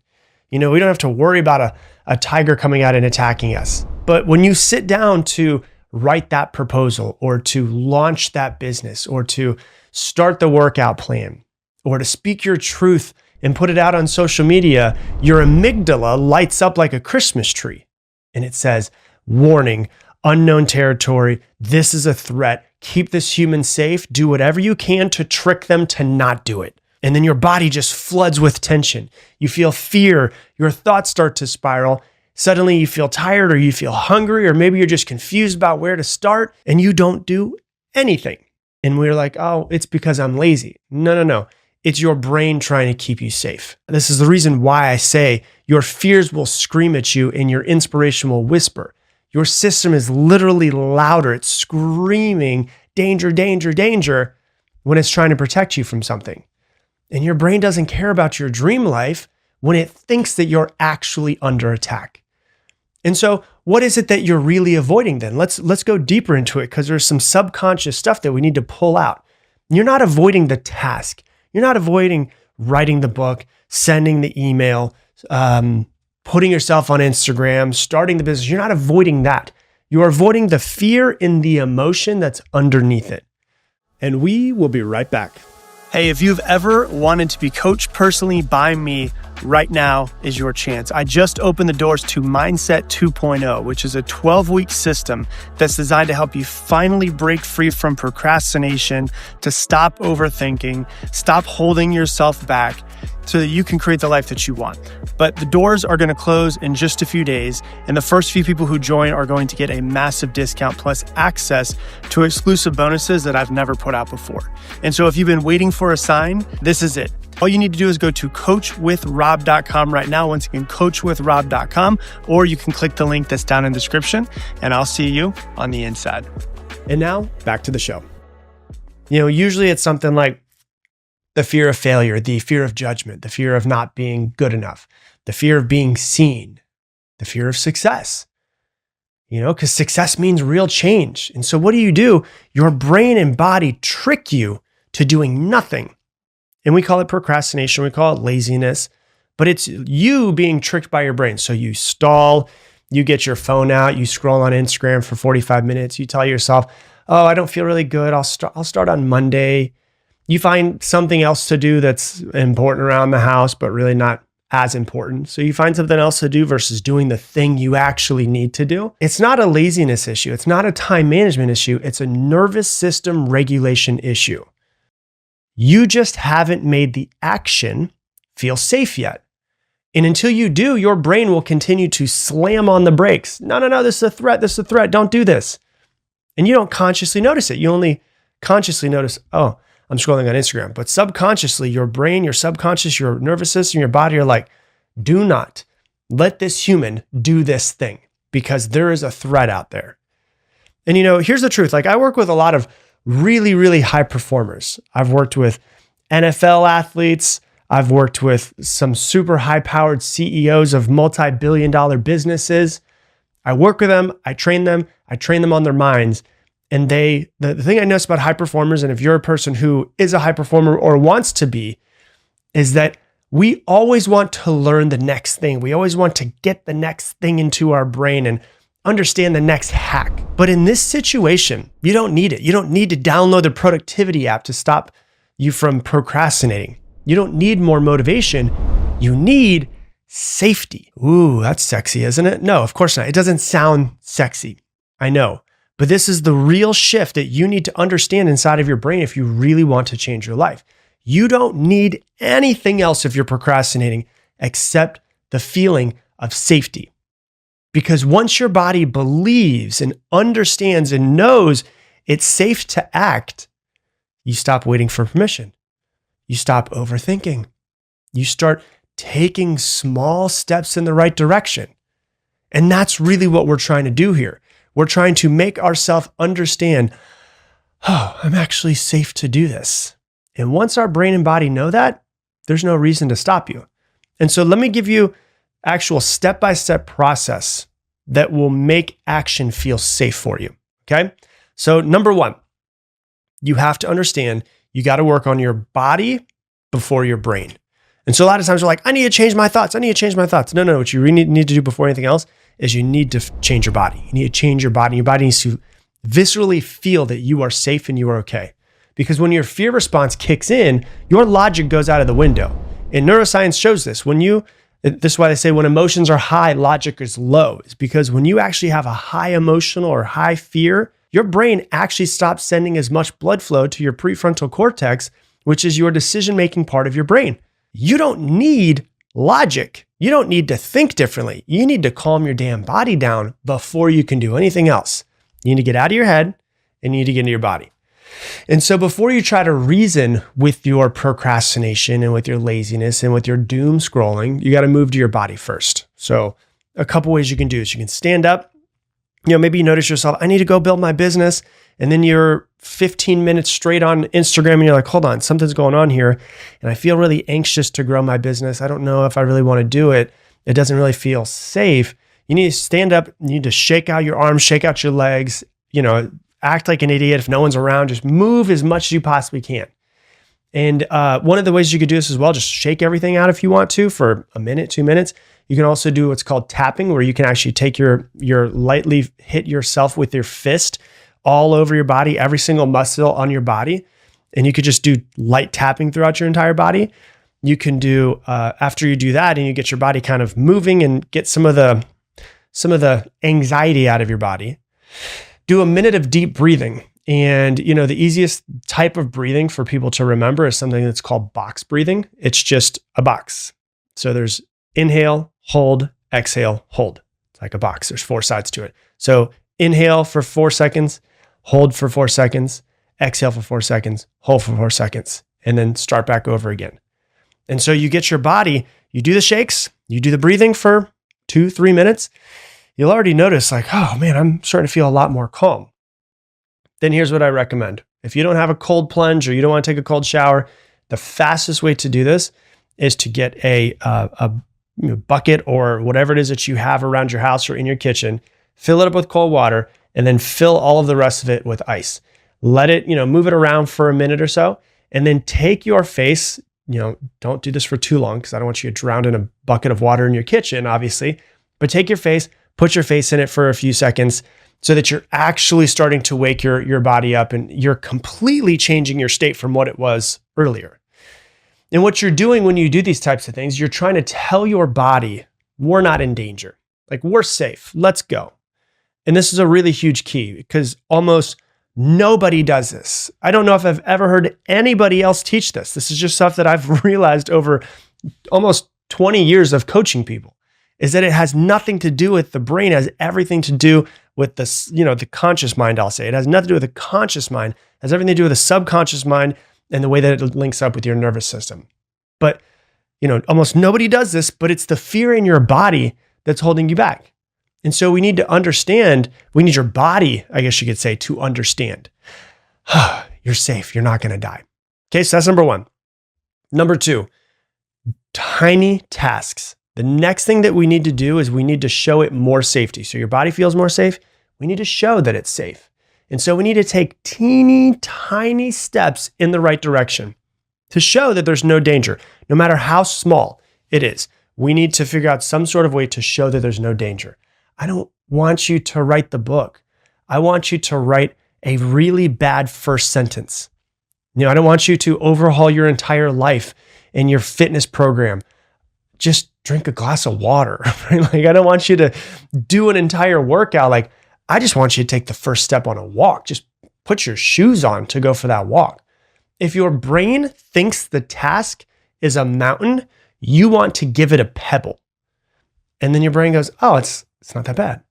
We don't have to worry about a tiger coming out and attacking us. But when you sit down to write that proposal or to launch that business or to start the workout plan or to speak your truth and put it out on social media, your amygdala lights up like a Christmas tree. And it says, warning, unknown territory, this is a threat, keep this human safe, do whatever you can to trick them to not do it. And then your body just floods with tension. You feel fear, your thoughts start to spiral. Suddenly you feel tired or you feel hungry, or maybe you're just confused about where to start and you don't do anything. And we're like, oh, it's because I'm lazy. No. It's your brain trying to keep you safe. This is the reason why I say your fears will scream at you and your inspiration will whisper. Your system is literally louder. It's screaming, danger, danger, danger, when it's trying to protect you from something. And your brain doesn't care about your dream life when it thinks that you're actually under attack. And so what is it that you're really avoiding then? Let's go deeper into it, because there's some subconscious stuff that we need to pull out. You're not avoiding the task. You're not avoiding writing the book, sending the email, putting yourself on Instagram, starting the business. You're not avoiding that. You're avoiding the fear and the emotion that's underneath it. And we will be right back. Hey, if you've ever wanted to be coached personally by me, right now is your chance. I just opened the doors to Mindset 2.0, which is a 12-week system that's designed to help you finally break free from procrastination, to stop overthinking, stop holding yourself back so that you can create the life that you want. But the doors are going to close in just a few days, and the first few people who join are going to get a massive discount plus access to exclusive bonuses that I've never put out before. And so if you've been waiting for a sign, this is it. All you need to do is go to coachwithrob.com right now. Once again, coachwithrob.com, or you can click the link that's down in the description, and I'll see you on the inside. And now back to the show. Usually it's something like the fear of failure, the fear of judgment, the fear of not being good enough, the fear of being seen, the fear of success, because success means real change. And so what do? Your brain and body trick you to doing nothing. And we call it procrastination, we call it laziness, but it's you being tricked by your brain. So you stall, you get your phone out, you scroll on Instagram for 45 minutes, you tell yourself, oh, I don't feel really good, I'll start on Monday. You find something else to do that's important around the house, but really not as important. So you find something else to do versus doing the thing you actually need to do. It's not a laziness issue. It's not a time management issue. It's a nervous system regulation issue. You just haven't made the action feel safe yet. And until you do, your brain will continue to slam on the brakes. No, this is a threat. This is a threat. Don't do this. And you don't consciously notice it. You only consciously notice, oh, I'm scrolling on Instagram. But subconsciously, your brain, your subconscious, your nervous system, your body are like, do not let this human do this thing because there is a threat out there. And here's the truth. Like, I work with a lot of really, really high performers. I've worked with NFL athletes. I've worked with some super high-powered CEOs of multi-billion-dollar businesses. I work with them. I train them on their minds. And the thing I notice about high performers, and if you're a person who is a high performer or wants to be, is that we always want to learn the next thing. We always want to get the next thing into our brain and understand the next hack. But in this situation, you don't need it. You don't need to download the productivity app to stop you from procrastinating. You don't need more motivation. You need safety. Ooh, that's sexy, isn't it? No, of course not. It doesn't sound sexy. I know. But this is the real shift that you need to understand inside of your brain if you really want to change your life. You don't need anything else if you're procrastinating except the feeling of safety. Because once your body believes and understands and knows it's safe to act, you stop waiting for permission. You stop overthinking. You start taking small steps in the right direction. And that's really what we're trying to do here. We're trying to make ourselves understand, oh, I'm actually safe to do this. And once our brain and body know that, there's no reason to stop you. And so let me give you actual step-by-step process that will make action feel safe for you. Okay. So number one, you have to understand you got to work on your body before your brain. And so a lot of times we're like, I need to change my thoughts. No. What you really need to do before anything else is you need to change your body. You need to change your body. Your body needs to viscerally feel that you are safe and you are okay. Because when your fear response kicks in, your logic goes out of the window. And neuroscience shows this. This is why they say when emotions are high, logic is low. It's because when you actually have a high emotional or high fear, your brain actually stops sending as much blood flow to your prefrontal cortex, which is your decision-making part of your brain. You don't need logic. You don't need to think differently. You need to calm your damn body down before you can do anything else. You need to get out of your head and you need to get into your body. And so before you try to reason with your procrastination and with your laziness and with your doom scrolling, you got to move to your body first. So a couple ways you can do is you can stand up. Maybe you notice yourself, I need to go build my business. And then you're 15 minutes straight on Instagram and you're like, hold on, something's going on here. And I feel really anxious to grow my business. I don't know if I really want to do it. It doesn't really feel safe. You need to stand up. You need to shake out your arms, shake out your legs, act like an idiot. If no one's around, just move as much as you possibly can. And one of the ways you could do this as well, just shake everything out if you want to for a minute, 2 minutes. You can also do what's called tapping, where you can actually take your lightly hit yourself with your fist all over your body, every single muscle on your body. and you could just do light tapping throughout your entire body. You can do, after you do that and you get your body kind of moving and get some of the anxiety out of your body, do a minute of deep breathing. And, the easiest type of breathing for people to remember is something that's called box breathing. It's just a box. So there's inhale, hold, exhale, hold. It's like a box. There's 4 sides to it. So inhale for 4 seconds, hold for 4 seconds, exhale for 4 seconds, hold for 4 seconds, and then start back over again. And so you get your body, you do the shakes, you do the breathing for 2-3 minutes. You'll already notice like, oh man, I'm starting to feel a lot more calm. Then here's what I recommend. If you don't have a cold plunge or you don't want to take a cold shower, the fastest way to do this is to get a bucket or whatever it is that you have around your house or in your kitchen, fill it up with cold water, and then fill all of the rest of it with ice. Let it, move it around for a minute or so, and then take your face, don't do this for too long because I don't want you to drown in a bucket of water in your kitchen, obviously, but take your face, put your face in it for a few seconds so that you're actually starting to wake your body up and you're completely changing your state from what it was earlier. And what you're doing when you do these types of things, you're trying to tell your body, we're not in danger. Like, we're safe. Let's go. And this is a really huge key because almost nobody does this. I don't know if I've ever heard anybody else teach this. This is just stuff that I've realized over almost 20 years of coaching people, is that it has nothing to do with the brain. It has everything to do with the conscious mind, I'll say. It has nothing to do with the conscious mind. It has everything to do with the subconscious mind and the way that it links up with your nervous system. But, almost nobody does this, but it's the fear in your body that's holding you back. And so we need to understand, we need your body, I guess you could say, to understand. You're safe. You're not going to die. Okay, so that's number 1. Number 2, tiny tasks. The next thing that we need to do is we need to show it more safety. So your body feels more safe. We need to show that it's safe. And so we need to take teeny tiny steps in the right direction to show that there's no danger, no matter how small it is. We need to figure out some sort of way to show that there's no danger. I don't want you to write the book. I want you to write a really bad first sentence. I don't want you to overhaul your entire life and your fitness program. Just drink a glass of water. Right? Like, I don't want you to do an entire workout. Like, I just want you to take the first step on a walk. Just put your shoes on to go for that walk. If your brain thinks the task is a mountain, you want to give it a pebble. And then your brain goes, oh, it's not that bad.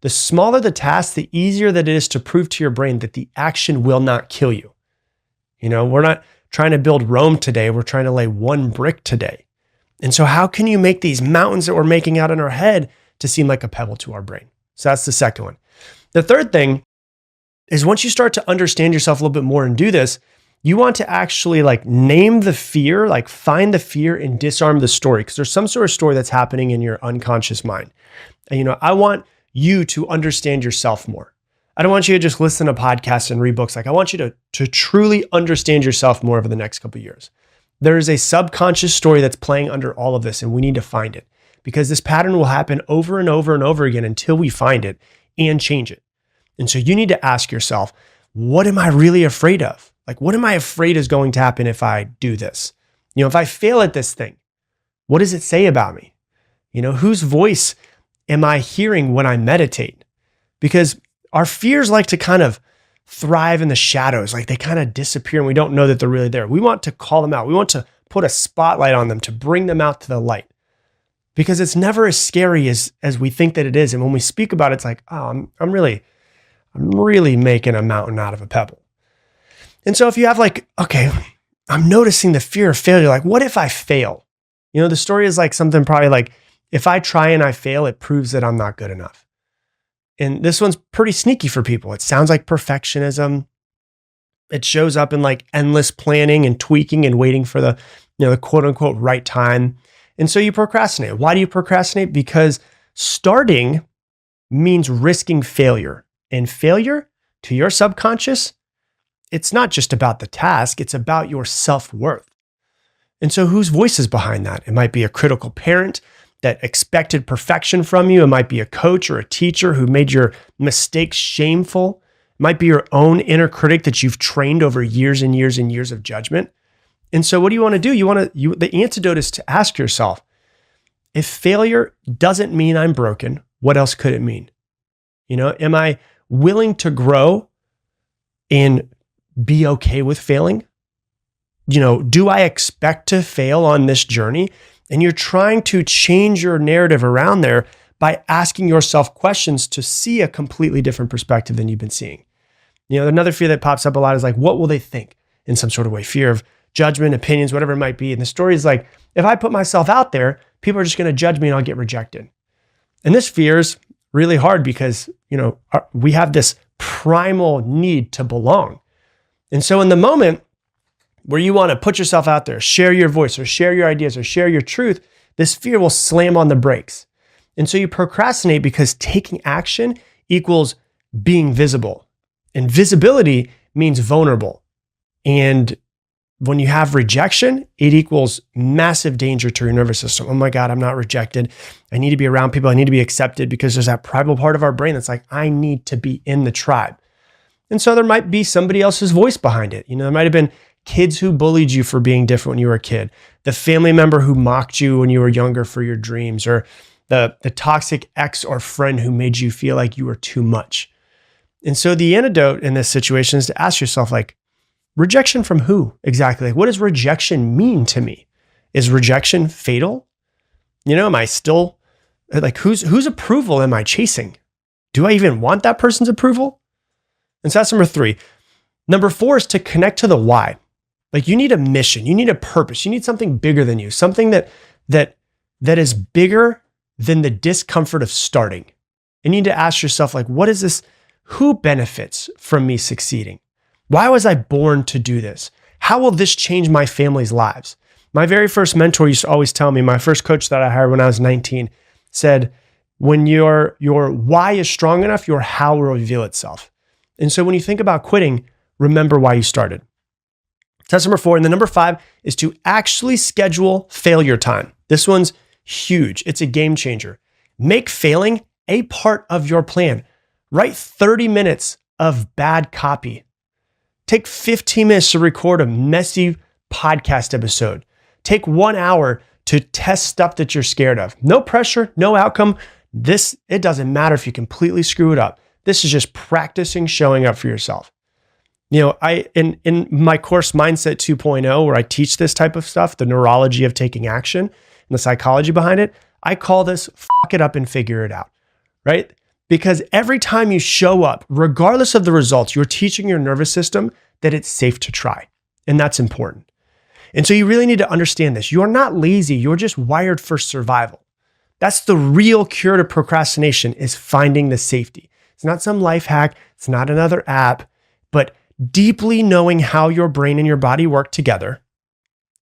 The smaller the task, the easier that it is to prove to your brain that the action will not kill you. We're not trying to build Rome today. We're trying to lay 1 brick today. And so how can you make these mountains that we're making out in our head to seem like a pebble to our brain? So that's the second one. The third thing is once you start to understand yourself a little bit more and do this, you want to actually name the fear, find the fear and disarm the story, because there's some sort of story that's happening in your unconscious mind. And I want you to understand yourself more. I don't want you to just listen to podcasts and read books. I want you to truly understand yourself more over the next couple of years. There is a subconscious story that's playing under all of this, and we need to find it because this pattern will happen over and over and over again until we find it and change it. And so you need to ask yourself, what am I really afraid of? What am I afraid is going to happen if I do this? If I fail at this thing, what does it say about me? Whose voice am I hearing when I meditate? Because our fears like to kind of thrive in the shadows, they kind of disappear and we don't know that they're really there. We want to call them out. We want to put a spotlight on them to bring them out to the light because it's never as scary as we think that it is. And when we speak about it, it's like, oh, I'm really making a mountain out of a pebble. And so if you have okay, I'm noticing the fear of failure. What if I fail? The story is something probably if I try and I fail, it proves that I'm not good enough. And this one's pretty sneaky for people. It sounds like perfectionism. It shows up in endless planning and tweaking and waiting for the quote unquote right time. And so you procrastinate. Why do you procrastinate? Because starting means risking failure. And failure to your subconscious, it's not just about the task, it's about your self-worth. And so whose voice is behind that? It might be a critical parent that expected perfection from you. It might be a coach or a teacher who made your mistakes shameful. might be your own inner critic that you've trained over years and years and years of judgment. And so what do you want to do? The antidote is to ask yourself, if failure doesn't mean I'm broken, what else could it mean? Am I willing to grow and be okay with failing? Do I expect to fail on this journey? And you're trying to change your narrative around there by asking yourself questions to see a completely different perspective than you've been seeing. Another fear that pops up a lot is like, what will they think in some sort of way? Fear of judgment, opinions, whatever it might be. And the story is like, if I put myself out there, people are just going to judge me and I'll get rejected. And this fear is really hard because, we have this primal need to belong. And so in the moment where you want to put yourself out there, share your voice or share your ideas or share your truth, this fear will slam on the brakes. And so you procrastinate because taking action equals being visible. And visibility means vulnerable. And when you have rejection, it equals massive danger to your nervous system. Oh my God, I'm not rejected. I need to be around people. I need to be accepted, because there's that primal part of our brain that's like, I need to be in the tribe. And so there might be somebody else's voice behind it. There might have been kids who bullied you for being different when you were a kid, the family member who mocked you when you were younger for your dreams, or the toxic ex or friend who made you feel like you were too much. And so the antidote in this situation is to ask yourself, like, rejection from who exactly? Like, what does rejection mean to me? Is rejection fatal? Am I still like, whose approval am I chasing? Do I even want that person's approval? And so that's number 3. Number 4 is to connect to the why. Like, you need a mission, you need a purpose, you need something bigger than you, something that is bigger than the discomfort of starting. You need to ask yourself, like, what is this? Who benefits from me succeeding? Why was I born to do this? How will this change my family's lives? My very first mentor used to always tell me, my first coach that I hired when I was 19 said, when your why is strong enough, your how will reveal itself. And so when you think about quitting, remember why you started. That's number 4. And the number 5 is to actually schedule failure time. This one's huge. It's a game changer. Make failing a part of your plan. Write 30 minutes of bad copy. Take 15 minutes to record a messy podcast episode. Take 1 hour to test stuff that you're scared of. No pressure, no outcome. It doesn't matter if you completely screw it up. This is just practicing showing up for yourself. In my course, Mindset 2.0, where I teach this type of stuff, the neurology of taking action and the psychology behind it, I call this fuck it up and figure it out, right? Because every time you show up, regardless of the results, you're teaching your nervous system that it's safe to try. And that's important. And so you really need to understand this. You're not lazy. You're just wired for survival. That's the real cure to procrastination, is finding the safety. It's not some life hack. It's not another app, but deeply knowing how your brain and your body work together.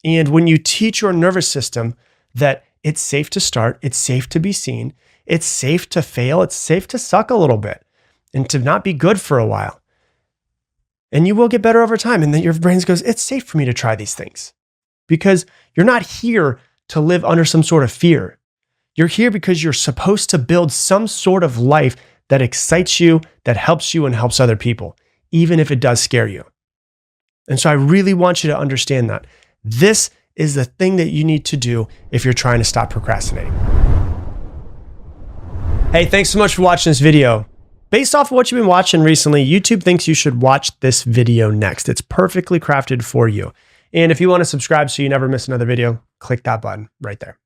And when you teach your nervous system that it's safe to start, it's safe to be seen, it's safe to fail, it's safe to suck a little bit and to not be good for a while. And you will get better over time. And then your brain goes, it's safe for me to try these things, because you're not here to live under some sort of fear. You're here because you're supposed to build some sort of life that excites you, that helps you and helps other people, even if it does scare you. And so I really want you to understand that this is the thing that you need to do if you're trying to stop procrastinating. Hey, thanks so much for watching this video. Based off of what you've been watching recently, YouTube thinks you should watch this video next. It's perfectly crafted for you. And if you want to subscribe so you never miss another video, click that button right there.